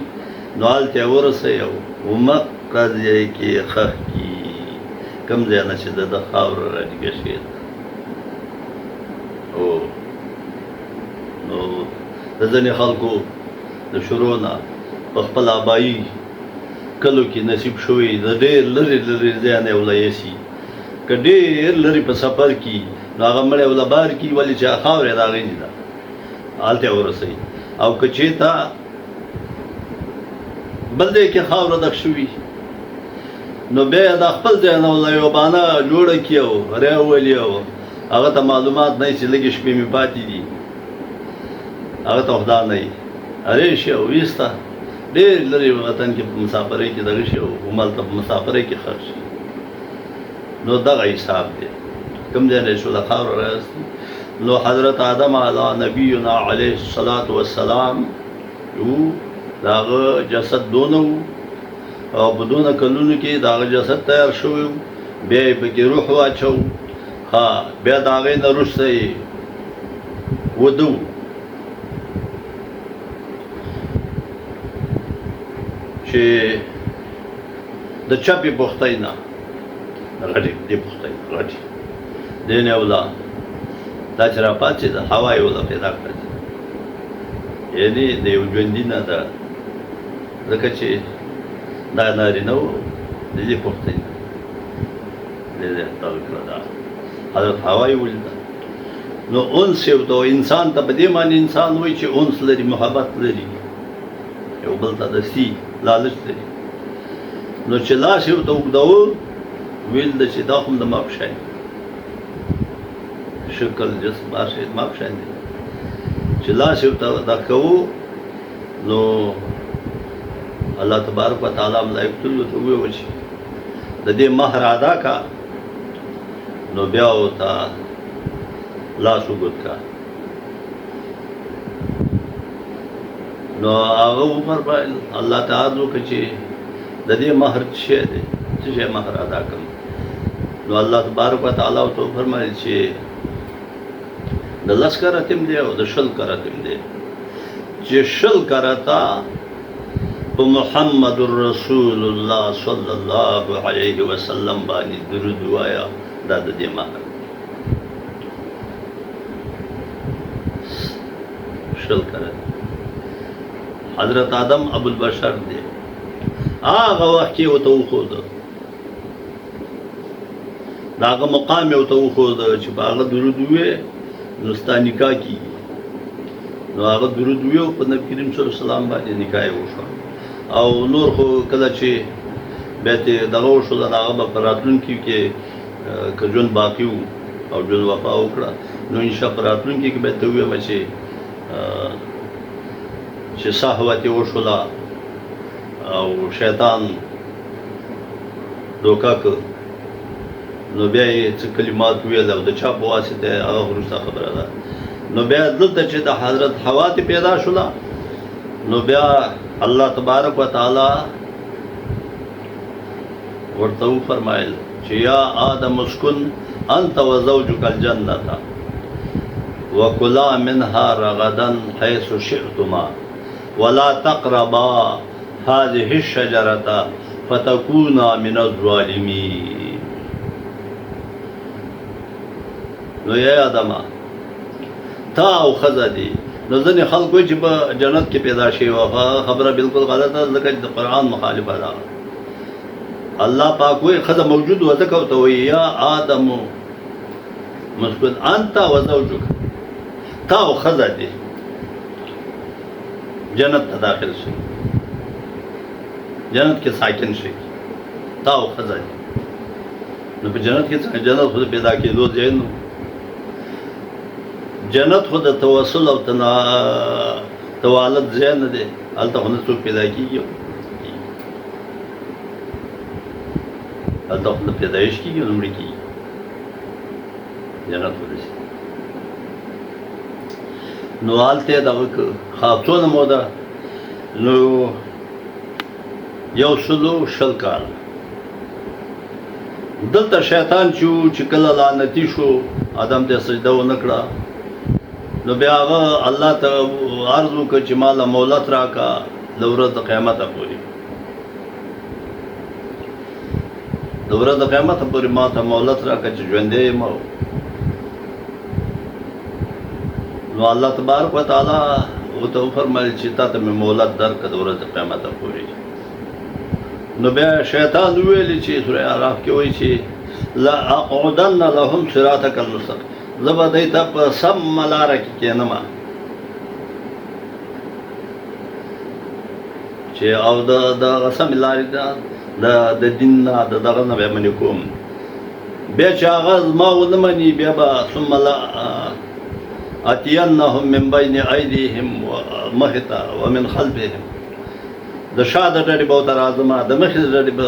نو هلته یې ورسوي او عمقه ځای کې یې ښخ کړي کوم ځای نه چې د ده خاوره راجګه شوې ده او نو د ځینې خلکو د شروع نه په خپل آبایي کلو کې نصیب شوی د ډېر لرې لرې ځای نه یې وله یسي که ډېر لرې په سفر کې نو هغه مړی وله بار کړي ولې چې خاوره یې د هغې نه ده هلته یې ورسوي او که چېرته بل ځای کې خاوره دغ شوي نو بیا یې د خپل ځای نه وله یوه بانه جوړه کړي او ری وولي او هغه ته معلومات نه وي چې لږې شپې مې پاتې دي هغه ته خدا نه وي هرې شي او ویسته ډېر لرې وطن کې په مسافرۍ کې دغه شي او همالته په مسافرۍ کې خرڅ شي نو دغه حساب دی کوم ځای نه شوله خاوره راوستي نو حضرت آدم علی نبینا علیه الصلاة والسلام و د هغه جسد دونه و او په دونه کلونو کې د هغه جسد تیار شوی و بیا یې پکې روح واچو ها بیا د هغې نه وروسته یې واده و چې د چپې پختۍ نه غټې دې پختۍ غټې دې نه وله دا چې راپاڅېده هوا یې وله پیدا کړه یعنې د یو ژوندي نه ده ځکه چې دا نارینه و د دې پختۍ نه دې دغه کړه دا حضرت هوا یې ولیده نو انس یې ورته انسان ته په دې معنې انسان وایي چې انس لري محبت لري یو بل ته دستي لالچ لري نو چې لاس یې ورته اوږدوه ویل ده چې دا خو د ما په شان شکل جسم هر شی ما په شان دی چې لاس یې ورته دا کوو نو الله تبارک وتعالی ملائکتو ته وویل چې د دې مہر ادا کا نو بیا وتا لاس وګت کا نو هغه فرمایل الله تعالی وکړي چې د دې مہر څه دی چې مہر ادا کړم نو الله تبارک وتعالی ته فرمایل چې د لس کراتم دی او د شل کراتم دی چې شل کراتا په محمد رسول الله صلی الله علیه وسلم باندې درود وایا دا د دې مہر شل کرات حضرت آدم ابو البشر دی هغه وخت کې وته وخود داغه مقام یو ته وخود چې هغه درود وې نو ستا نکاح کیږي نو هغه درود وې په نبی کریم صلی الله علیه وسلم باندې نکاح وشو او نور خو کله چې بیت دغه شو دغه په راتلونکي کې کجون باقی وو او جون وفا وکړه نو ان شاء الله راتلونکي کې به ته وې چې صحوت وشولا او شیطان دوکا ک نو بیا یې څه کلمات ویل او د چا په واسطه هغه وروسته خبره ده نو بیا دلته چې د حضرت حوا ته پیدا شولا نو بیا الله تبارک وتعالی ورته فرمایل چې یا آدم اسکن انت وزوجك الجنه وكلا منها رغدا حيث شئتما ولا تقربا هذه الشجره فتكونا من الظالمين نو یا آدم تا او خزدي نو ځنې خلکو چې په جنت کې پیدا شي او خبره بالکل غلطه ده ځکه د قرآن مخالفه ده الله پاک وایي ښځه موجود وه ځکه ورته وایي یا آدم مسکن انت وزوجک تا او ښځه دي جنت ته داخل شي جنت کې ساکن شي تا او ښځه دي نو په جنت کې څنګه جنت خود پیدا کېدو ځای نو جنت خود توسل او توالد ځای نه دی هلته خو نه څوک پیدا کېږي هلته خو نه پیدایش کېږي نو مړه کېږي جنت ورسي نو هلته دغه څونه موده نو 100 کال دلته شیطان چې کله لعنتي شو آدم ته سجده ونه کړه نو بیا هغه الله ته عرض وکړ چې ماله مهلت راکا د ورځې د قیامته پورې د ورځې د قیامته پورې ما ته مهلت راکا چې ژوندی یم نو الله تبارک وتعالی ورته وفرمایل چې تا ته مې مهلت درکړه د ورځې د قیامته پورې نو بیا شیطان ویلي چې سوره اعراف کې وایي چې لا اقعدن لهم صراطک المستقیم زبا دیتا په سم لاره کې کېنم چې او د سم لارې د دین نه دغه نه به منې کوم بیا چې هغه زما ونه مني بیا به ثم لا اتینهم من بین ایدیهم مخته ومن خلفهم د شاده ډېرې به ورته راځم د مخې ډېرې به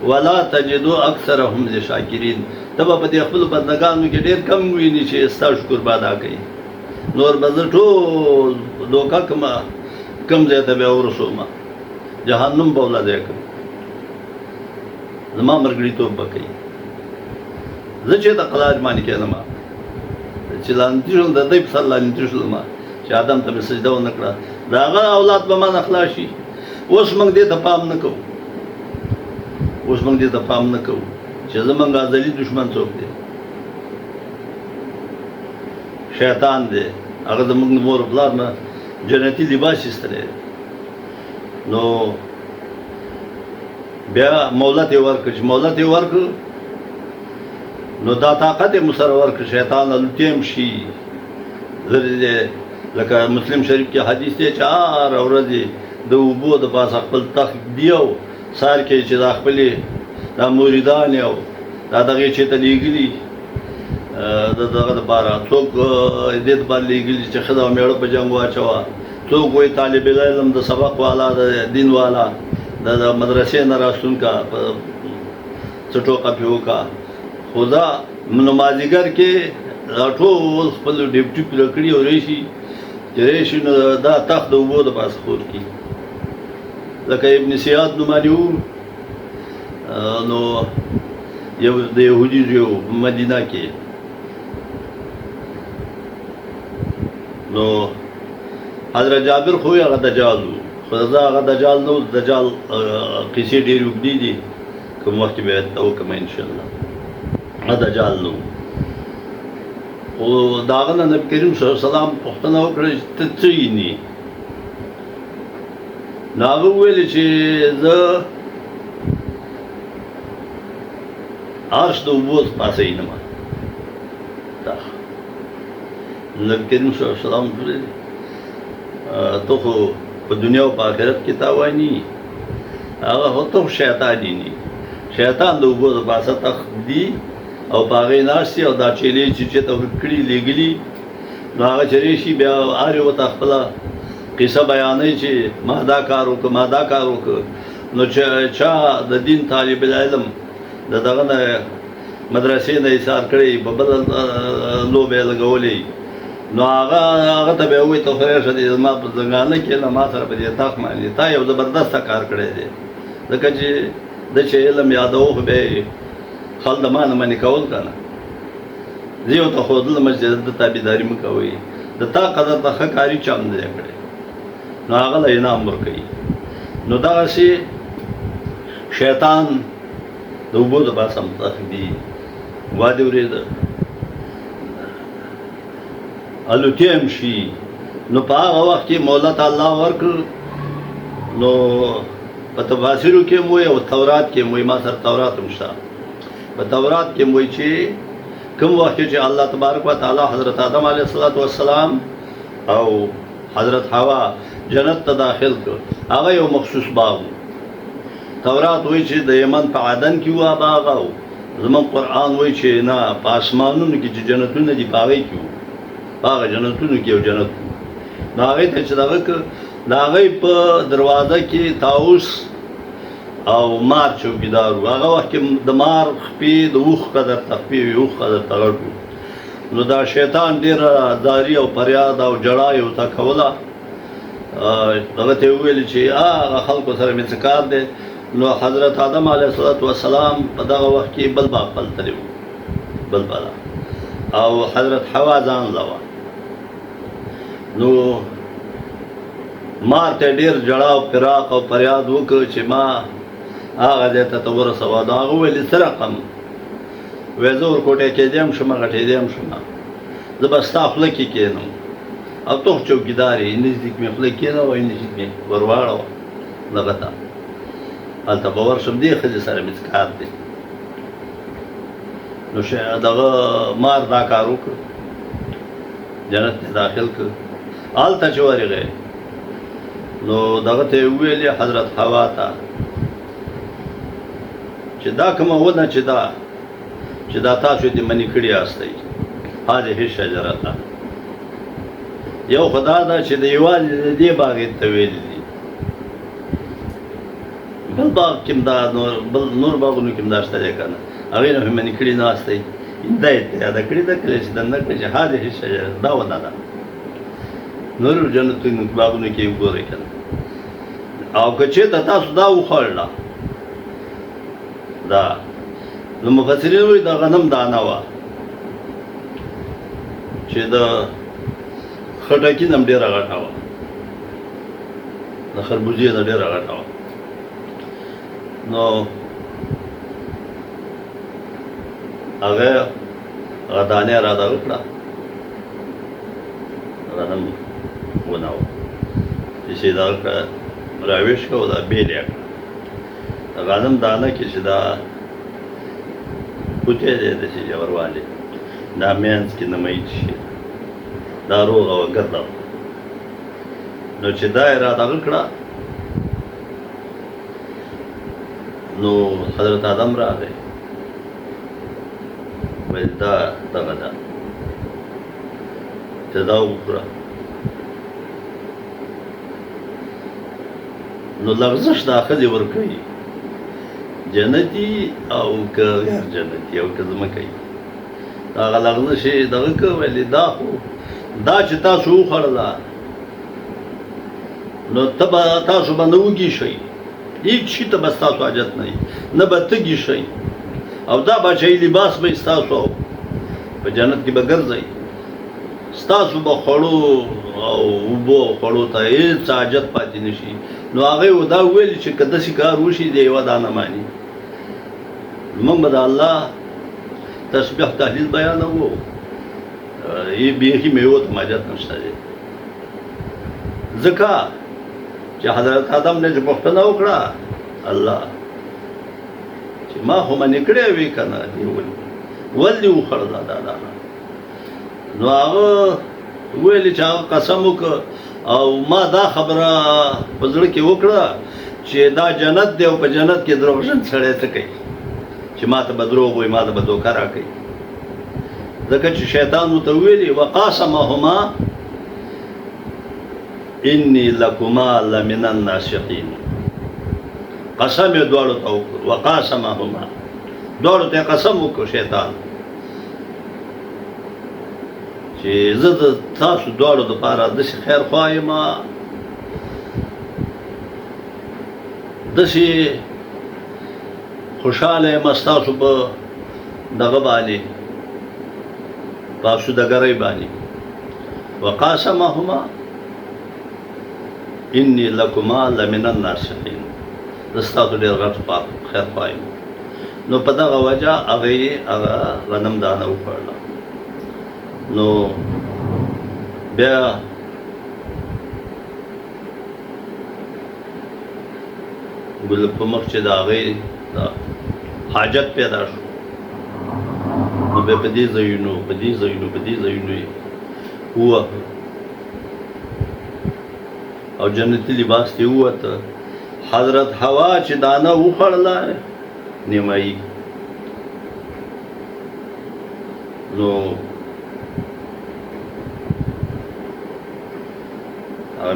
ولا تجدو اکثرهم لشاکرین ته به په دې خپلو بندګانو کې ډېر کم ویني چې ستا شکر به ادا کوي نور به زه ټول دوکه کم ځای ته بیا ورسوم جهنم به وله ځای کړم زما ملګرتوب به کوي زه چې د قلاج باندې کېدم چې لعنتي شول د دوی په سر لعنتي شولم چې آدم ته مې سجده ونه کړه د هغه اولاد به مانه خلاص شي اوس موږ دې ته پام نه کوو چې زمونږ ازلي دشمن څوک دی شیطان دی هغه زمونږ مور پلار نه جنتي لباس ایستلی نو بیا مهلت یې ورکړ چې مهلت یې ورکړ نو دا طاقت یې مسره ورکړ شیطان الوتیم شي لکه مسلم شریف کې حدیث دی چې هر ورځې د اوبو د پاسه خپل تخت دیو سار کې چې دا خپلې دا موریدان یو دا دغې چې ته لیږلي د دغه دپاره څوک دې دپاره لیږلي چې ښځه او مېړه په جنګ واچوه څوک وایي طالب العلم د سبق والا د دین والا د مدرسې نه راستونکا په څه ټوکه پې وکړه خو دا نمازیګر کې دا ټول خپل ډیوټي پوره کړي او راشي چې راشي نو دا تخت د اوبو د پاسه خور کړي لکه ابن سیاد نوماني و نو یو د یهودي یو مدینه کې نو حضرت جابر خو هغه دجال و خو هغه دجال نو دجال قصې ډېرې اوږدې دي کوم وخت به ته وکړم انشاءالله هغه دجال نو خو د هغه نه نبي کریم صلی الله علیه وسلم پوښتنه وکړه چې ته څه یې نو هغه وویل چې زه عرش د اوبو پاسه یې نما نبي کریم صلی الله علیه وسلم تو خو په دنیا او په آخرت کې تاوان ني هغه خو ته شیطان ني شیطان د اوبو د پاسه تخت دي او په هغې ناست او دا چیلې چې چېرته کړي لېږلي نو هغه چې راشي بیا هر یو ته خپله قصه بیانوي چې ما دا کار وکړه ما دا کار وکړه نو چې چا د دین طالب العلم د دغه نه مدرسې نه ایثار کړی په بله لوبې یې لګولې نو هغه ته به یې ووایي ته خو راشه دې زما په زنګانه کې ما سره په دې تخت باندې تا یو زبردسته کار کړی دی ځکه چې د چې علم یادوه خو به یې خل د ما نه منې کول که نه زه یو ته ښودلم چې د تابعداري مه کوئ د تا قدر د ښه کاري چا هم نه دی کړی نو هغه له انعام ورکوي نو دغسې شیطان د اوبو د پاسه متخ دي وادي ورېده الوتی هم شي نو په هغه وخت کې مهلت الله ورکړ نو په تفاسیرو کې مو او تورات کې مو ما سره تورات هم شته په تورات کې مو چې کوم وخت چې الله تبارک وتعالی حضرت آدم علیه السلام او حضرت حوا جنت ته داخل کړ هغه یو مخصوص باغ تورات وایي چې د یمن په عدن کې و باغ او زموږ قرآن وایي چې نه په اسمانونو کې چې جنتونه دي په هغې کې و په هغه جنتونو کې یو جنت و نو هغې ته چې دغه کړ د هغې په دروازه کې طاووس او مار چوکیدار و هغه وخت کې د مار خپې د اوښ قدر ته خپې وي اوښ قدر ته غټ و نو دا شیطان ډېره زاري او فریاد او ژړا یې ورته کوله هغه ته یې وویل چې هغه خلکو سره مې څه کار دی نو حضرت آدم علیه السلام په دغه وخت کې بل باغ پلتلی و بل بالا او حضرت حوا ځان لوه نو مار ته ډېر ژړا او فراق او فریاد وکړ چې ما هغه ځای ته ته ورسوه نو هغه وویل څه رقم وایي زه ورکوټی کېدی هم شم غټېدی هم شم زه به ستا خوله کې کښېنم او ته خو چوکیدار یې نزدیک مې خوله کښېنوه نزدیک مې ور واړوه دغه ته هلته به ورشم دې ښځې سره مې څه کار دی نو دغه مار دا کار وکړ جنت ته داخل کړ هلته چې ورغی نو دغه ته یې وویلې حضرت حوا ته چې دا کومه ونه چې دا تاسو دې منې کړي یاستئ هذه الشجره ته یو خو دا ده چې د یوازې د دې باغ یې ته ویلي دي بل باغ کې هم دا بل نور باغونو کې هم دا شته دی که نه هغې نه مې منې کړي ناستئ دا یې یاده کړې ده کله چې دننه کړې چې هذه الشجره دا ونه ده نورو جنتونو باغونو کې وګورئ که نه او که چېرته تاسو دا وخوړله دا نو مفسرین وایي د غنم دانه وه چې د خټکي نه هم ډېره غټه وه د خربوزې نه ډېره غټه وه نو هغه دانې را دغه کړه غنم ونه وه چې چې دغه کړه راویش کړه او دا بېل یې کړه د غنم دانه کې چې دا کوټې دی داسې ژوروالی دا منځ کې نمید شي دا روغه وه ګرده وه نو چې دا یې را دغه کړه نو حضرت آدم راغی ویل دا دغه ده چې دا وخوره نو لغزش دا ښځې ورکوي جنتي او که غیر جنتي او که ځمکه هغه لغزش یې دغه که ویلې دا خو دا چې تاسو وخوړله نو تاسو به نه وږي شئ هېڅ شي ته به ستاسو حاجت نه وي نه به تږي شئ او دا باچهي لباس به ستاسو په جنت کې به ګرځئ ستاسو به خوړو او اوبو خوړو ته هېڅ حاجت پاتې نه شي نو هغې دا وویل چې که داسې کار وشي د یوه دا نه ماني موږ به د الله تسبیح تحلیل بیانوو بیخي میوو ته حاجت نشته دی ځکه چې حضرت آدم نه چې پوښتنه وکړه الله چې ما خو منې کړی وې که نه ولې وخوړله دا دانه نو هغه ویلې چې هغه قسم وکړه او ما دا خبره په زړه کې وکړه چې دا جنت دی او په جنت کې دروغجن سړی څه کوي چې ما ته به دروغ وایي ما ته به دوکه راکوي ځکه چې شیطان ورته ویلي وقاسمهما انی لکما لمن الناصحین قسم یې دواړو ته وکړ وقاسمهما دواړو ته قسم وکړ شیطان چې زه د تاسو دواړو دپاره داسې خیر خوا یم داسې خوشحاله یم ستاسو په دغه باندې په افسودګرۍ باندې وقاسمهما انی لکما لمن الناصحین زه ستاسو ډېر غټ خیر خوا یم نو په دغه وجه هغې هغه غنم دانه وخوړله نو بیا ګل په مخ چې د هغې حاجت پیدا شو نو بیا په دې ځایونو په دې ځایونو په دې ځایونو یې ووهه او جنتي لباس ته ووته حضرت حوا چې دانه وخوړله نیمایي نو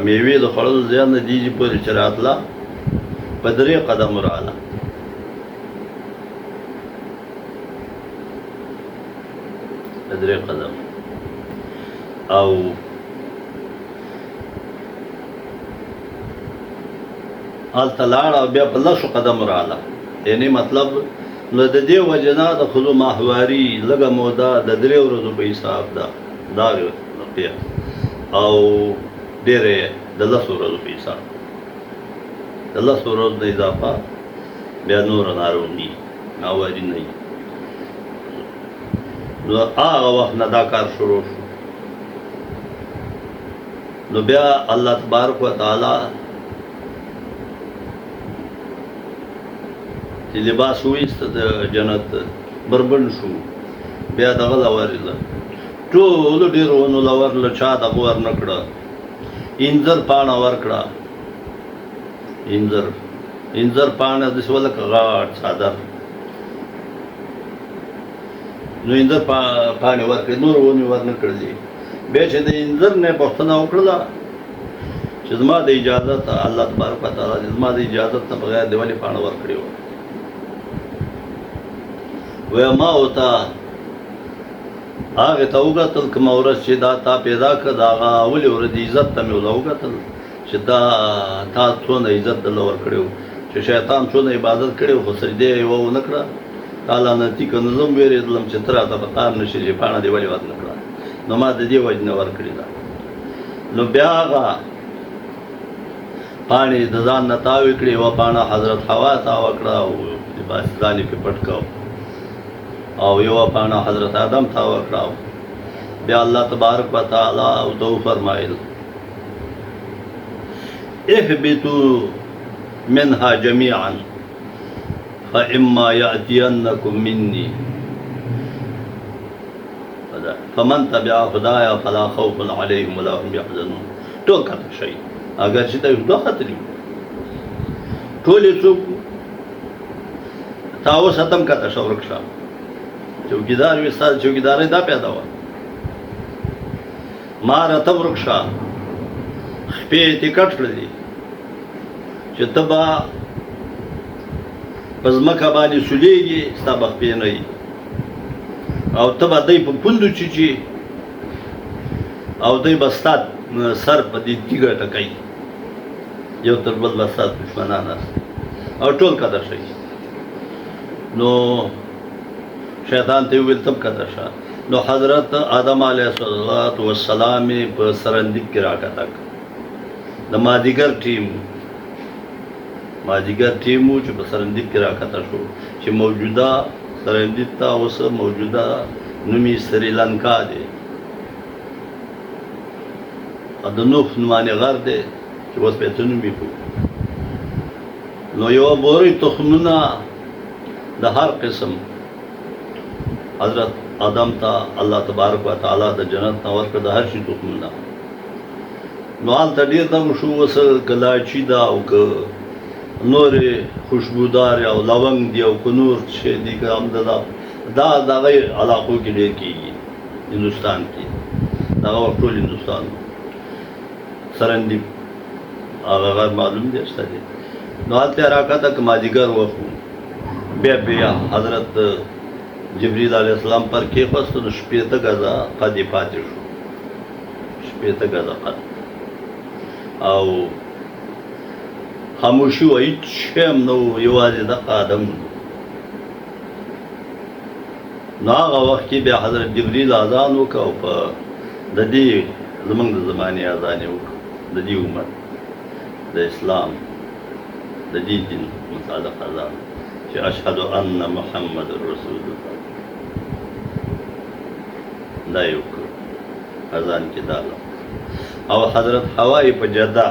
میوې د خوړلو زیان نتیجې پورې چې راتله په 3 قدم راغله په 3 قدم او هلته لاړه او بیا په 10 قدم راغله یعنې مطلب نو د دې وجې نه د ښځو ماهواري لږه موده د 3 ورځو په حساب ده دا روپیه او ډېرې د 10 ورځو په حساب د 10 ورځو د اضافه بیا نوره ناروغي ماهواري نه وي نو هغه وخت نه دا کار شروع شو نو بیا الله تبارک وتعالی چې لباس وایسته د جنت بربند شو بیا دغه له ورله ټولو ډېرو ونو له ورله چا دغه ور نه کړه انځر پاڼه ورکړه انځر پاڼه داسې ولکه غاټ څادر نو انځر پاڼې ورکړې نور ونې ور نه کړلې بیا چې د انځر نه پوښتنه وکړله چې زما د اجازت الله تبارک وتعالی زما د اجازت نه بغیر دې ولې پاڼه ورکړې وه وی ما ورته هغې ته وکتل کومه ورځ چې دا تا پیدا کړه د هغه اولې ورځې عزت ته مې ورله وکتل چې دا تا څونه عزت درله ورکړی و چې شیطان څونه عبادت کړی و خو سجدې یې یوه ونه کړه تا لعنتي که نو زه هم وېرېدلم چې ته راته په کار نه شي چې پاڼه دې ولې ورنه کړه نو ما د دې وجې نه ورکړې ده نو بیا هغه پاڼې د ځان نه تاوې کړې یوه پاڼه حضرت حوا تاوه کړه او لباس ځان یې پرې پټ کړه او یوه پاڼه حضرت آدم تاوه کړه بیا الله تبارک وتعالی ورته وفرمایل اهبطوا منها جميعا فإما يأتينكم مني فمن تبع هدايا فلا خوف عليهم ولا هم يحزنون ټول کته شي اگر چې تاسو دوه خطرې ټول څوک تاسو ختم کته شو ورکشه چوکیدار وستاد چوکیدارې دا پیدا و ما راته ورکشه خپې ټیکټ کړې چې ته به په ځمکه باندې سولېږي ستا بخپې نه وي او ته به دی په پوندو چیچي او دی به ستا سر په دې تیږه ټکوي یو تر بل به ستا دښمنان هست او ټول قدر شي نو شیطان ته ویل تم قدر شه نو حضرت آدم علیه السلام په سرندیب کې راکته د مازدیګر ټیم و چې په سرندیب کې راکته شو چې موجوده سرندیب ته اوس موجوده نومي سریلانکا دی د نوح نومانې غر دی چې اوس په څه نومي کو نو یو بورې تخمونه د هر قسم حضرت آدم ته الله تبارک و تعالی د جنت نه ورکړه د هر شي تخمونه نو هلته ډېر دغه شو اوس کلاچي ده او که نورې خوشبودار او لونګ دي او که نور شی دي که همدا دا دغه علاقو کې ډېر کېږي هندوستان کې دغه وخت ټول هندوستان سرندیب هغه غر معلوم دی شته دی نو هلته راکته که مازدیګر وخت بیا حضرت جبریل علیه السلام پر کېښوسته نو 80 ګزه قد یې پاتې شو 80 ګزه قد او خاموشي وه هېڅ شی هم نه و یوازې دغه آدم نو هغه وخت کې بیا حضرت جبریل اذان وکړه او په د دې زموږ د زمانې اذان یې وکړه د دې امت د اسلام د دې دین مطابق اذان چې اشهد ان محمد رسول الله دا یې وکړه اذان کې دا او حضرت حوا یې په جده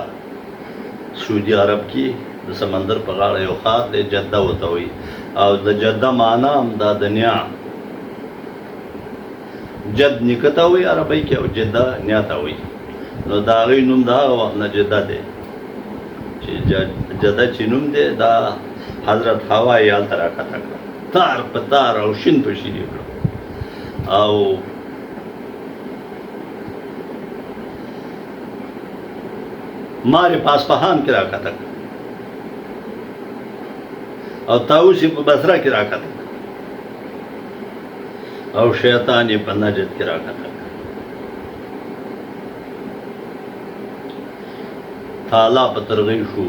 سعودي عرب کې د سمندر په غاړه یو ښار دی جده ورته وایي او د جده معنا هم دا د نیا جد نیکه ته وایي عربۍ کې او جده نیا ته وایي نو د هغوی نوم د هغه وخت نه جده دی چې جده چې نوم دی دا حضرت حوا یې هلته راکښته کړه تار په تار او شین په شین یې کړه او مارې په اصفهان کې راکښته کړه او طاووس یې په بصره کې راکښته کړه او شیطان یې په نجد کې راکښته کړه تالا په ترغی شو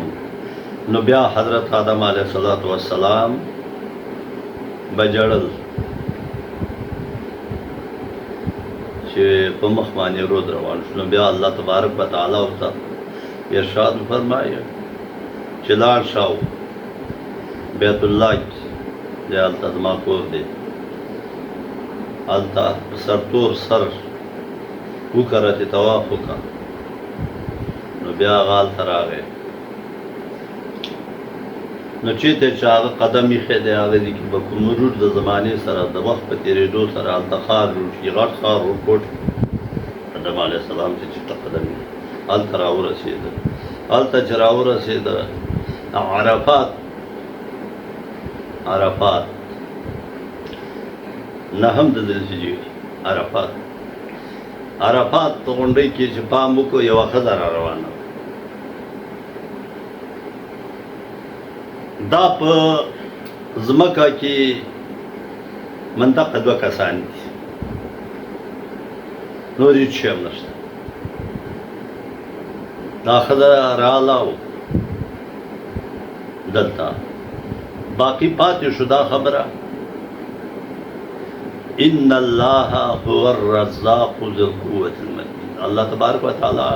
نو بیا حضرت آدم علیه السلام بجړل چې په مخ باندې رود روان شو نو بیا الله تبارک و تعالی ورته ارشاد فرمایي چې لاړ شو بیت الله کې دی هلته زما کور دی هلته په سرتور سر وکړه چې طواف وکړه نو بیا هغه هلته راغی نو چېرته چې هغه قدم ایښی دی هغه دي کې به کوم مرور د زمانې سره د وخت په تېرېدو سره هلته ښار جوړ شي غټ ښار ورکوټ آدم علیه السلام چې چېرته قدم ایښی هلته راورسېده هلته چې راورسېده عرفات نهم د ذوالحجې عرفات په غونډۍ کې چې پام وکړو یوه ښځه را روانه دا په ځمکه کې منطقه 2 کسان دي نور هېڅ شی هم نشته دا ښځه راغله دلته باقي پاتې شو دا خبره ان الله هو الرزاق ذو القوة المتين الله تبارک و تعالی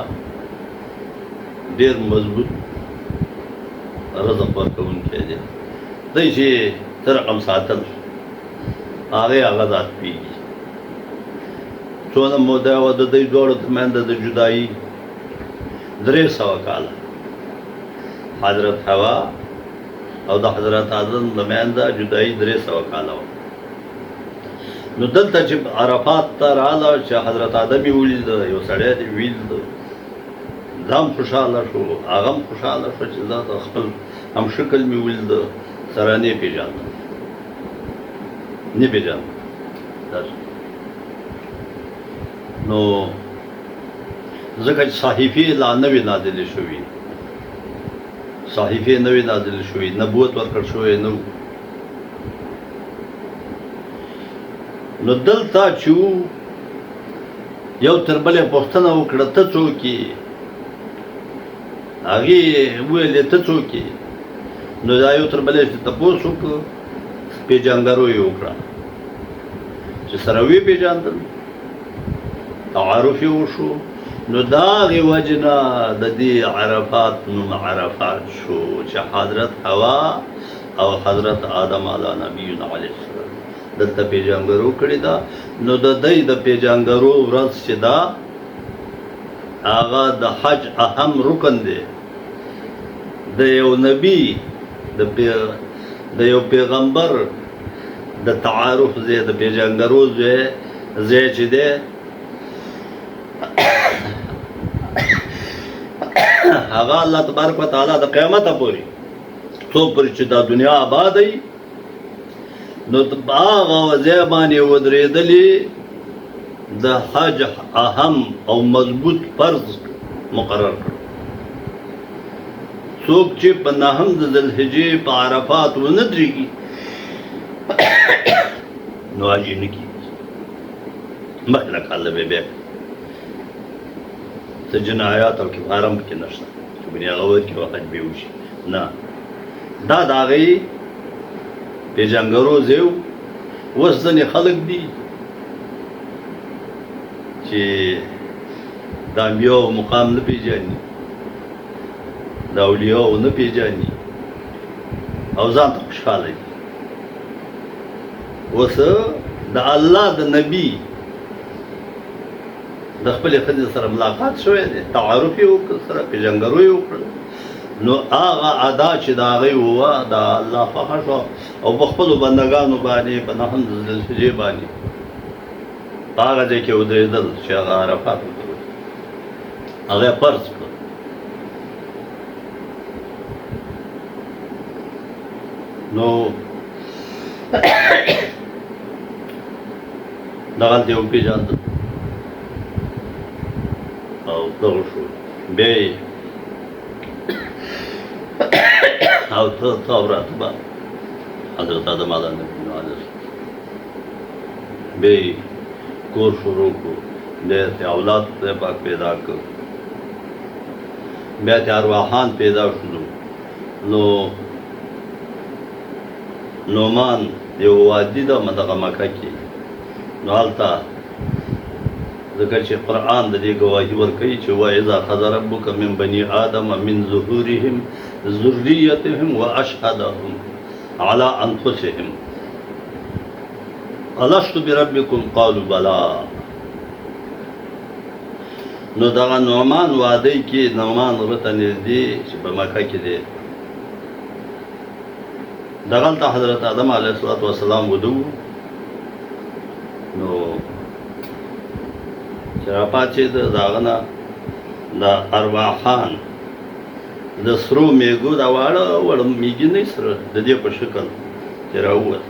ډېر مضبوط رزق ورکوونکی دی دی چې ته رقم ساتل هغه ذات پوهېږي څونه موده وه د دوی دواړو ترمنځ د جدایي 300 کاله حضرت حوا او د حضرت آدم د میانده جدایي 300 کاله وه نو دلته چې عرفات ته راغله چې حضرت آدم یې ولیده یو سړی دی ویلده دا هم خوشحاله شو هغه هم خوشحاله شو چې دا د خپل هم شکل مې ولیده سره نه پېژانده نو ځکه چې صحیفې لا نه وې نازلې شوې صحیفې نوې نازل شوې، نبوت ورکړ شوی نه و. نو دلته چې یو تر بلې پوښتنه وکړه ته څوک یې؟ هغې وویلې ته څوک یې؟ نو دا یو تر بلې تپوس وکړه، پېژندګلو یې وکړه چې سره ویې پېژندل، تعارف یې وشو. نو د هغې وجې نه د دې عرفات نوم عرفات شو چې حضرت حوا او حضرت آدم علی نبینا علیه السلام دلته پېژندګلو کړې ده. نو د دوی د پېژندګلو ورځ چې ده هغه د حج اهم رکن دی. د یو نبي د یو پیغمبر د تعارف ځای د پېژندګلو ځای چې دی هغه الله تبارک وتعالی د قیامته پورې څو پورې چې دا دنیا آباد وي نو هغه ځای باندې ودرېدلې د حج اهم او مضبوط فرض مقرر کړ. څوک چې په نهم د ذوالحجې په عرفات ونه درېږي نو حج نه کېږي. مخکې نه کاله به بیا څه جنایات او کفاره هم پکې نشته چې بني هغه ورکړي او حج به وشي. نه، دا د هغې پېژندګلو ځای و. اوس ځینې خلک دي چې د انبیاو مقام نه پېژني، د اولیاو نه پېژني او ځان ته خوشحاله دي. اوس د الله د نبي د خپلې ښځې سره ملاقات شوی دی، تعارف یې وکړ، سره پېژندګلو یې وکړل. نو هغه ادا چې د هغې وه د الله خوښه شوه او په خپلو بندګانو باندې په نهم د ذوالحجې باندې په هغه ځای کې ودرېدل چې هغه عرفات ورته هغه یې فرض کړ. نو دغلته یې وپېژندل او دغه شو. بیا یې او ته راته به حضرت آدم علیه السلام بیا یې کور شروع کړو، بیا یې اولاد خدای پاک پیدا کړ، بیا یې ارواحان پیدا شولو. نو نعمان یو وادي ده دغه مکه کې، نو هلته ځکه چې قرآن د دې ګواهي ورکوي چې وَإِذَا أَخَذَ رَبُّكَ مِن بَنِي آدَمَ مِن ظُهُورِهِمْ ذُرِّيَّتَهُمْ وَأَشْهَدَهُمْ عَلَىٰ أَنفُسِهِمْ أَلَسْتُ بِرَبِّكُمْ قَالُوا بَلَىٰ. نو دغه نعمان وادی کې نعمان غره ته نږدې چې په مکه کې دی دغلته حضرت آدم علیه السلام وده و. نو چې راپاڅېده د هغه نه د ارواحان د سرو میږو دا واړه واړه میږي نه سره د دې په شکل چې راووت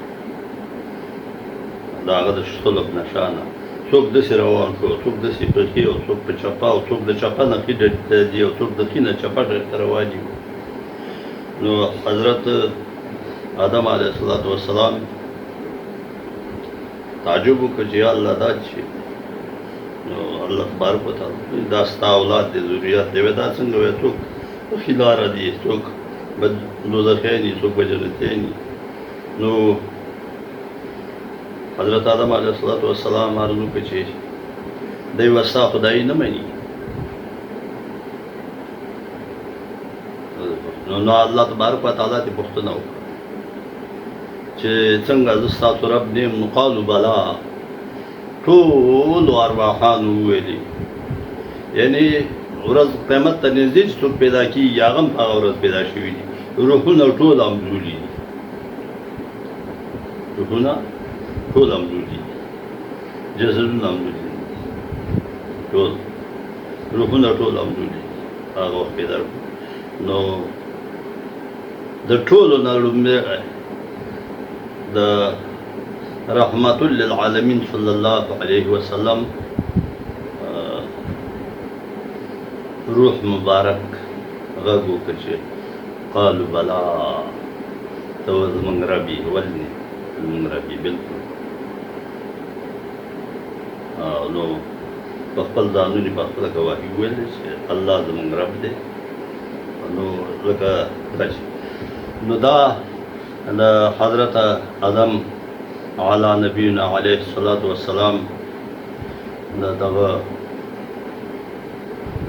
د هغه د صلب نښانه، څوک داسې روان شو، څوک داسې په ښي او څوک په چپه او څوک د چپه نه ښي ته ځي او څوک د ښي نه چپه ته روان دي. نو حضرت آدم علیه السلام تعجب وکړ چې یا الله دا چې نو الله تبارک وتعالی دا ستا اولاد دی، ذریات دی، دا څنګه وایي څوک په ښي لاره دي، څوک به دوزخیان دي، څوک به جنتیان دي. نو حضرت آدم علیه السلام عرض وکړ چې دی به ستا خدایي نه مني. نو الله تبارک وتعالی ته پوښتنه وکړه چې څنګه زه ستاسو رب نیم؟ نو قالوا بلا، ټولو ارواحانو وویلي، یعنی ورځ قیامت ته نږدې چې څوک پیدا کېږي هغه هم هغه ورځ پیدا شوي دي. روحونه ټول همزولي دي، روحونه ټول همزولي دي، جسدونه همزولي دي، ټول روحونه ټول همزولي دي، هغه وخت پیدا کړو. نو د ټولو نه لومړی د رحمت للعالمین صلی الله علیه وسلم روح مبارک غږ وکړ چې قالوا بلا ته زمونږ ربي ولې زمونږ ربي بلکل نو په خپل ځانونو په خپله ګواهي وویل چې الله زمونږ رب دی نو لکه نو دا د حضرت آدم علی نبینا علیه الصلاة والسلام دغه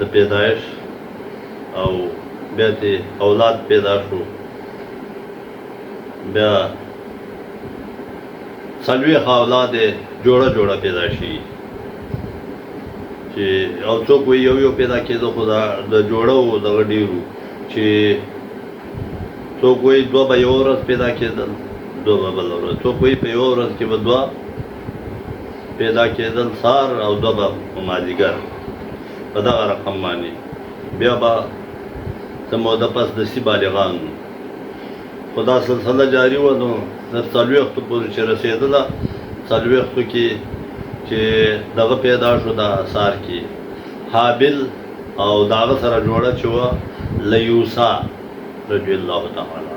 د پیدایش او بیا د اولاد پیدا شو بیا څلوېښت اولاد یې جوړه جوړه پیدا شي چې او څوک وایي یو یو پیدا کېده خو د جوړه و دغه ډېرو چې څوک وایي دوه به یوه ورځ پیدا کېدل دوه به بله ورځ څوک وایي په یوه ورځ کې به دوه پیدا کېدل سهار او دوه به په مازدیګر په دغه رقم باندې بیا به څه موده پس دسي بالغان خو دا سلسله جاري وه نو د څلوېښتو پورې چې رسېدله څلوېښتو کې چې دغه پیدا شو دا سار کې حابل او د هغه سره جوړه چې وه لیوسا رضی الله تعالی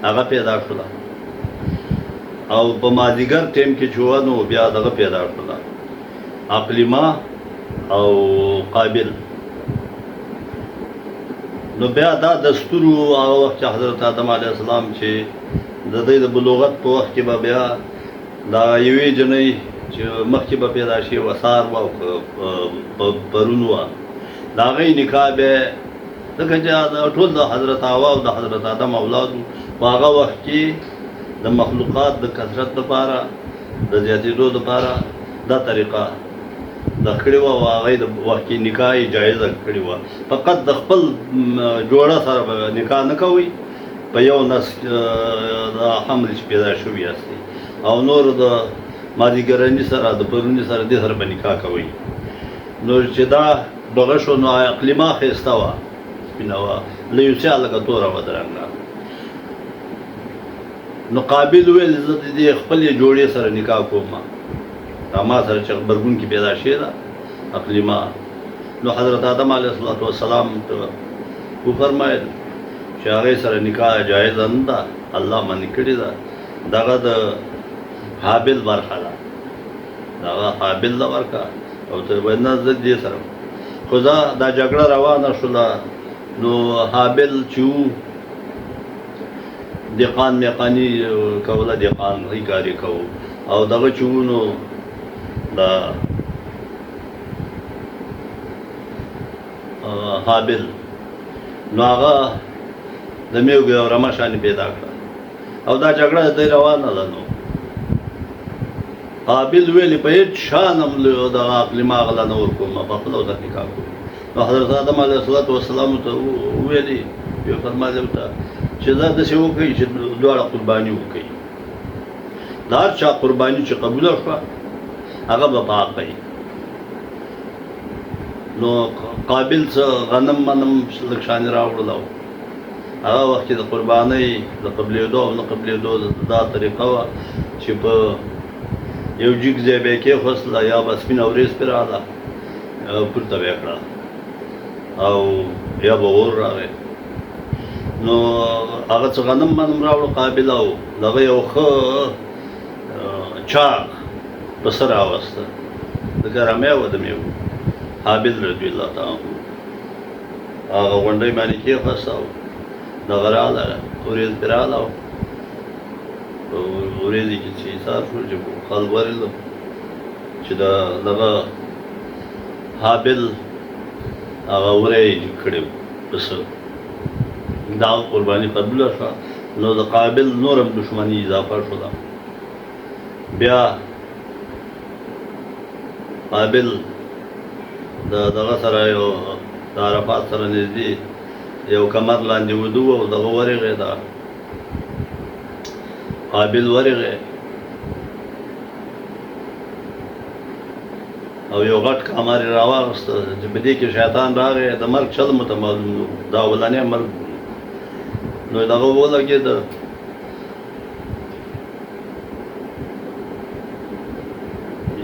هغه پیدا شوله او په مازدیګر ټیم کې چې وه نو بیا دغه پیدا شوله اقلیما او قابل نو بیا دا دستور و هغه وخت چې حضرت آدم علیه السلام چې د دوی د بلوغت په وخت کې به بیا دا یوې جنۍ چې مخکې به پیدا شي وه سار وه او پرون وه د هغې نکاح بیا ځکه چې ټول د حضرت حوا او د حضرت آدم اولاد وو په هغه وخت کې د مخلوقات د کثرت لپاره د زیاتېدو لپاره دا طریقه د کړې وه او هغې د وخت کې نکاح یې جایزه کړې وه فقط د خپل جوړه سره به نکاح نه کوئ په یو نس د حمل چې پیدا شوي یاستئ او نور د مازدیګرني سره د پروني سره دې سره به نکاح کوئ نو چې دا دغه شو نو اقلیما ښایسته وه سپینه وه لیوسیا لکه توره وه د رنګه نو قابل وویل زه د دې خپلې جوړې سره نکاح کوم ما سره چې غبرګون کې پیدا شوې ده اقلیما نو حضرت آدم علیه السلام ته وفرمایل چې هغې سره نکاح جایزه نه ده الله منع کړې ده دغه د حابل برخه ده دغه حابل ده ورکه او ته وایي نه زه دې سره خو دا جګړه روانه شوله نو حابل چې و دهقان میقاني کوله دهقانۍ کار یې کوو او دغه چې و نو دا حابل نو هغه د میوږ یو رمه شانې پیدا کړه او دا جګړه د دوی روانه ده نو قابل ویلې په هېڅ شان هم دغه اقلیما هغه نه ورکوم په خپله ورته نکاح کوم نو حضرت آدم علیه السلام ته وویلې یو فرمایل ورته چې دا داسې وکړئ چې دواړه قرباني وکړئ د هر چا قرباني چې قبوله شوه هغه به پاکئ نو قابل څه غنم منم لږ شانې راوړل او هغه وخت کې د قربانۍ د قبلېدو او نه قبلېدو دا طریقه وه چې په یو جګ ځای به یې کېښوستله یا به سپینه ورېځ پرې راغله پورته به یې کړه او یا به اور راغی نو هغه څه غنم منم راوړو قابل او دغه یو ښه چاغ پسه راوسته د ګرمۍ وه د میوو حابل رضی الله تعالی هغه غونډۍ باندې کېښوسته او دغه راغله ورېځ پرې راغله او په ورېځې کې چې ایسار شو چې خل ورېده چې دغه حابل هغه وری کړی پسه دا قرباني قبوله شوه نو د قابل نور هم دښمني اضافه شوله بیا قابل دغه سره یو د عرفات سره نږدې یو کمر لاندې ودو او دغه ورغې ده قابل ورغې او یو غټ کمر یې راواغسته چې په دې کې شیطان راغی د مرګ چل مته معلوم نو دا اولنی مرګ نو دغه ولګېده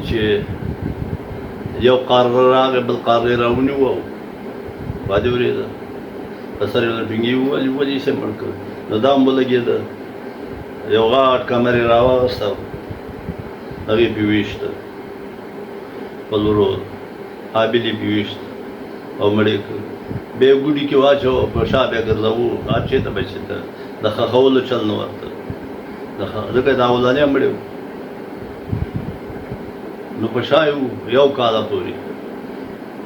چې یو قاره راغی بل قاره یې راونیوه وادي ورېده په سر یې ټینګي ووهلې ولې یې مړ کړ نو دا هم ولګېده یو غاټ کمر یې راواغسته هغې پې ویشته خپل ورور حابل یې پې ویشته او مړ یې کړ بیا یې ګوډي کې واچوه په شا بیا ګرځوو هر چېرته به چې ته د ښخولو چل نه ورته ځکه دا اولانې هم مړی و نو په شا یې یو کاله پورې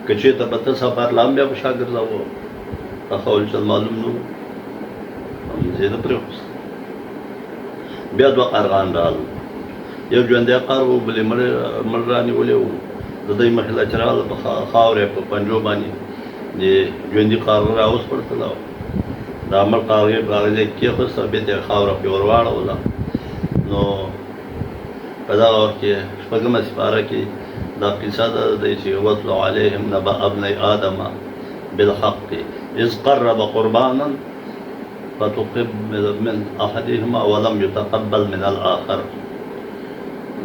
که چېرته به ته سفر لا هم بیا په شا ګرځوه ښخول چل معلوم نه و همزې نه پرېښوست بیا دوه قارغان راغلل یو ژوندی قار و بل یې مړ رانیولی و د دوی مخې له چې راغله په خاورې په پنجو باندې د ژوندي قارغه راوسپړتله دا مړ قارغې په هغه ځای کې کېښوسته بیا ته یې خاوره پرې ور واړوله نو په دغه وخت کې شپږمه سپاره کې دا قصه ده دی چې واتل علیهم نبأ ابنی آدم بالحق اذ قرب قربانا فتقبل من احدهما ولم يتقبل من الاخر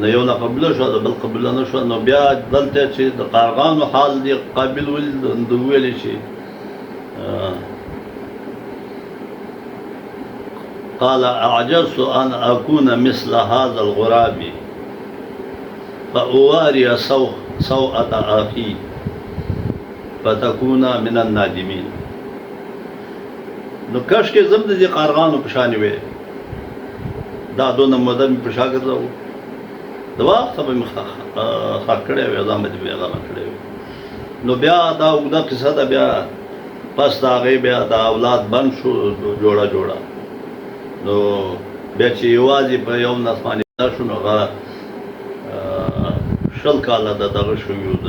نو یو نه قبوله شوه د بل قبوله نه شوه نو بیا دلته چې د قارغانو حال دی قابل د ویلې چې قال اعجزت ان اكون مثل هذا الغراب فأواري سوءة أخي فتكون من النادمين نو کاش کې زم د دې قارغانو په شان وې دا دونه موده مې په شا ګرځاوه د وخت به مې خاک کړی وې دا مې بیا غلا کړی وې نو بیا دا اوږده قصه ده بیا پس د هغې بیا د اولاد بند شو جوړه نو بیا چې یوازې په یو نس باندې دا شو نو هغه شل کاله د دغه شوي و د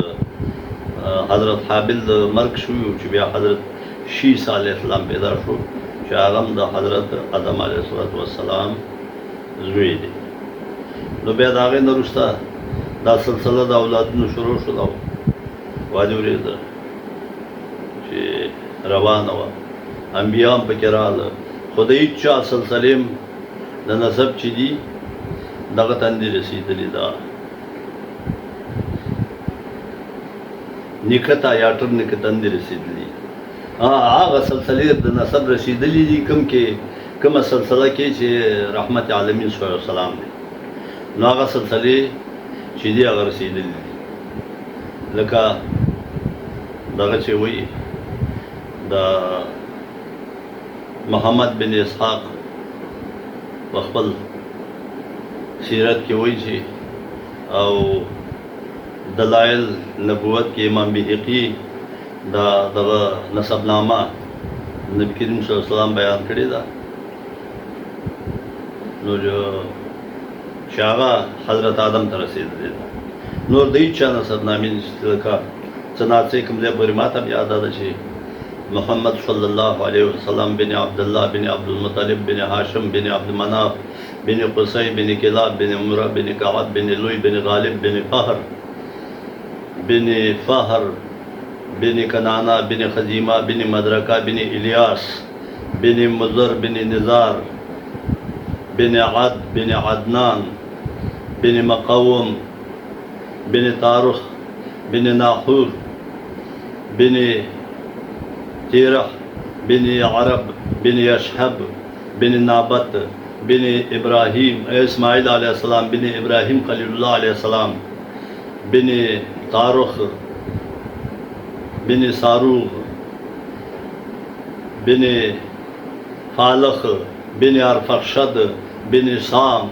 حضرت حابل د مرګ شوي و چې بیا حضرت شیس علیه السلام پیدا شو چې هغه هم د حضرت آدم علیه السلام زوی دی نو بیا د هغې نه وروسته دا سلسله د اولادونو شروع شوله وادي ورېده چې روانه وه انبیا هم پکې راغله خو د هېچ چا سلسلې هم د نسب چې دي دغه تندې رسېدلي ده نیکه ته یا ټر نیکه تندې رسېدلي هغه سلسلې د نسب رسېدلي دي کومه سلسله کې چې رحمت عالمین صلی الله علیه وسلم دی نو هغه سلسلې چې دي هغه رسېدلي دي لکه دغه چې وایي د محمد بن اسحاق په خپل سیرت کې وایي چې او دلائل نبوت کې امام بهقي دا دغه نسب نامه نبی کریم صلی الله علیه وسلم بیان کړې ده نو چې هغه حضرت آدم ته رسېدلې ده نور د هېچ چا نسب نامې نشته لکه څه ناڅه کوم ځای پورې ما ته هم یاده ده چې محمد صلی الله علیه وسلم بن عبدالله بن عبدالمطلب بن هاشم بن عبدالمناف بن قصي بن کلاب بن مرة بن کعب بن لوی بن غالب بن فهر بن کنانا بن خزیمہ بن مدرکہ بن الیاس بن مضر بن نزار بن عد بن عدنان بن مقوم بن طارخ بن ناحور بن تیرح بن عرب بن یشحب بن نابت بن ابراہیم اسماعیل علیہ السلام بن ابراہیم خلیل اللہ علیہ السلام بن طارخ بن ساروغ بن فالخ بن ارفخشد بن سام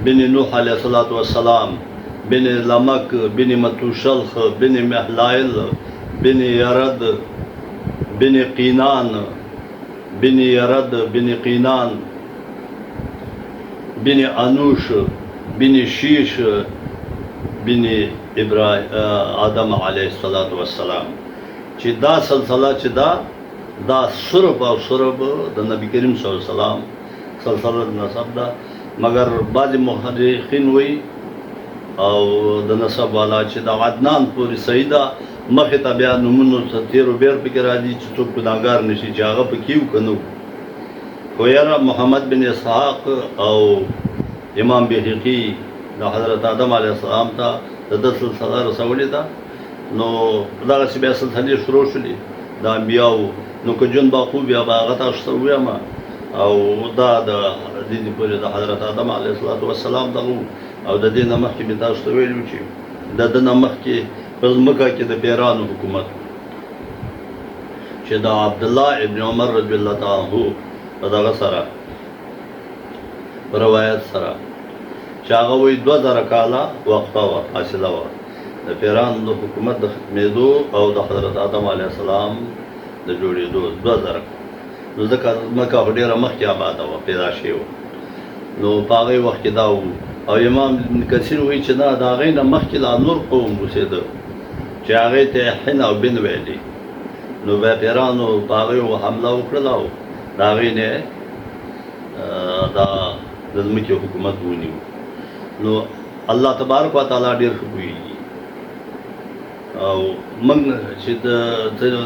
بن نوح علیہ السلام بن لمک بن متوشلخ بن محلائل بن یرد بن قینان بن یرد بن قینان بن انوش بن شیش بن آدم علیه السلام چې دا سلسله چې دا سرب او سرب د نبی کریم صلی الله علیه وسلم سلسله نسب ده مگر بعض محققین وایي او د نسب والا چې د عدنان پورې صحیح ده مخې ته بیا نومونو تیر و بیر پکې راځي چې څوک ګناهګار نشي چې هغه پکې و که نه خو یاره محمد بن اسحاق او امام بهقي د حضرت آدم علیه السلام ته د ده سلسله رسولې ده نو دغسې بیا سلسلې شروع شولې د انبیاو نو که جون با خوب یا با هغه تاسو ته ووایم او دا د دې پورې د حضرت آدم علیه السلام دغه او د دې نه مخکې مې تاسو ته ویلي وو چې د ده نه مخکې په ځمکه کې د پیرانو حکومت چې د عبدالله ابن عمر رضی الله تعالی عنه په دغه سره په روایت سره چې هغه وایي 2000 کاله وقفه وه فاصله وه د پیرانو د حکومت د ختمېدو او د حضرت آدم علیه السلام د جوړېدو 2000 نو ځکه ځمکه خو ډېره مخکې آباده وه پیدا شوې وه نو په هغې وخت کې دا وو او امام ابن کثیر وایي چې نه د هغې نه مخکې لا نور قوم اوسېده چې هغې ته حن او بن ویلي نو بیا پیرانو په هغې حمله وکړله او د هغې نه دا د ځمکې حکومت ونیو نو الله تبارک وتعالی ډېر ښه پوهېږي او موږ چې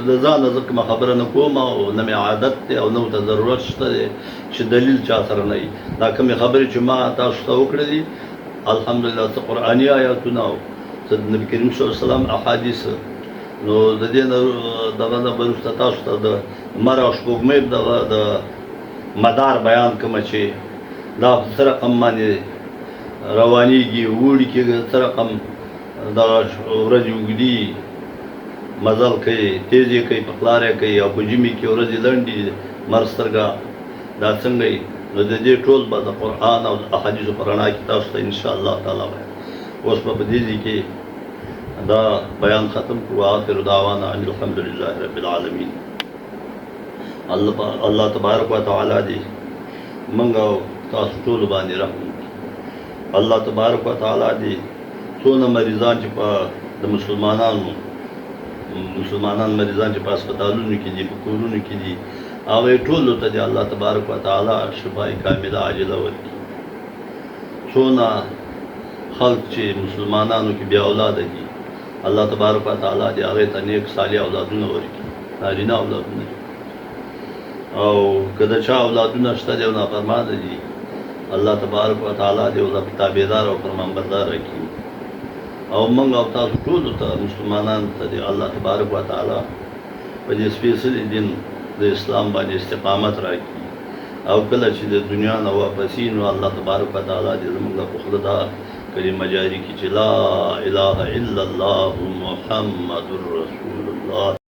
د ځانه زه کومه خبره نه کوم او نه مې عادت دی او نه ورته ضرورت شته دی چې دلیل چا سره نه وي دا کومې خبرې چې ما تاسو ته وکړې دي الحمدلله څه قرآني آیاتونه او څه د نبي کریم صلی الله علیه وسلم احادیث نو د دې نه دغه نه به وروسته تاسو ته د لمر او سپوږمۍ دغه د مدار بیان کومه چې دا څه رقم باندې روانېږي اوړي کې څه رقم دا ورځې اوږدي مزل کوي تیزې کوي پخلاری کوي او په ژمي کې ورځې لنډې مر سترګه دا څنګه وي نو د دې ټول به د قرآن او د احادیثو په رڼا کې تاسو ته انشاءالله تعالی وایم اوس به په دې ځای کې دا بیان ختم کړو آخر دعوانا ان الحمدلله رب العالمین الله تبارک وتعالی دې موږ او تاسو ټول باندې رحم وکړي الله تبارک وتعالی دې څونه مریضان چې په د مسلمان مریضان چې په هسپتالونو کې دي په کورونو کې دي هغوی ټولو ته دې الله تبارک وتعالی شفای کامله عاجله ورکړي څونه خلق چې مسلمانانو کې بې اولاده دي الله تبارک وتعالی دې هغې ته نیک صالح اولادونه ورکړي نارینه اولادونه او که د چا اولادونه شته دي او نافرمانه دي الله تبارک وتعالی دې ورته تابعدار او فرمانبردار کړي او موږ او تاسو ټولو ته مسلمانانو ته دې الله تبارک وتعالی په دې سپېڅلي دین د اسلام باندې استقامت راکړي او کله چې د دنیا نه واپسي نو الله تبارک وتعالی دې زموږ په خوله دا کلمه جاري کړي چې لا اله الا الله محمد رسول الله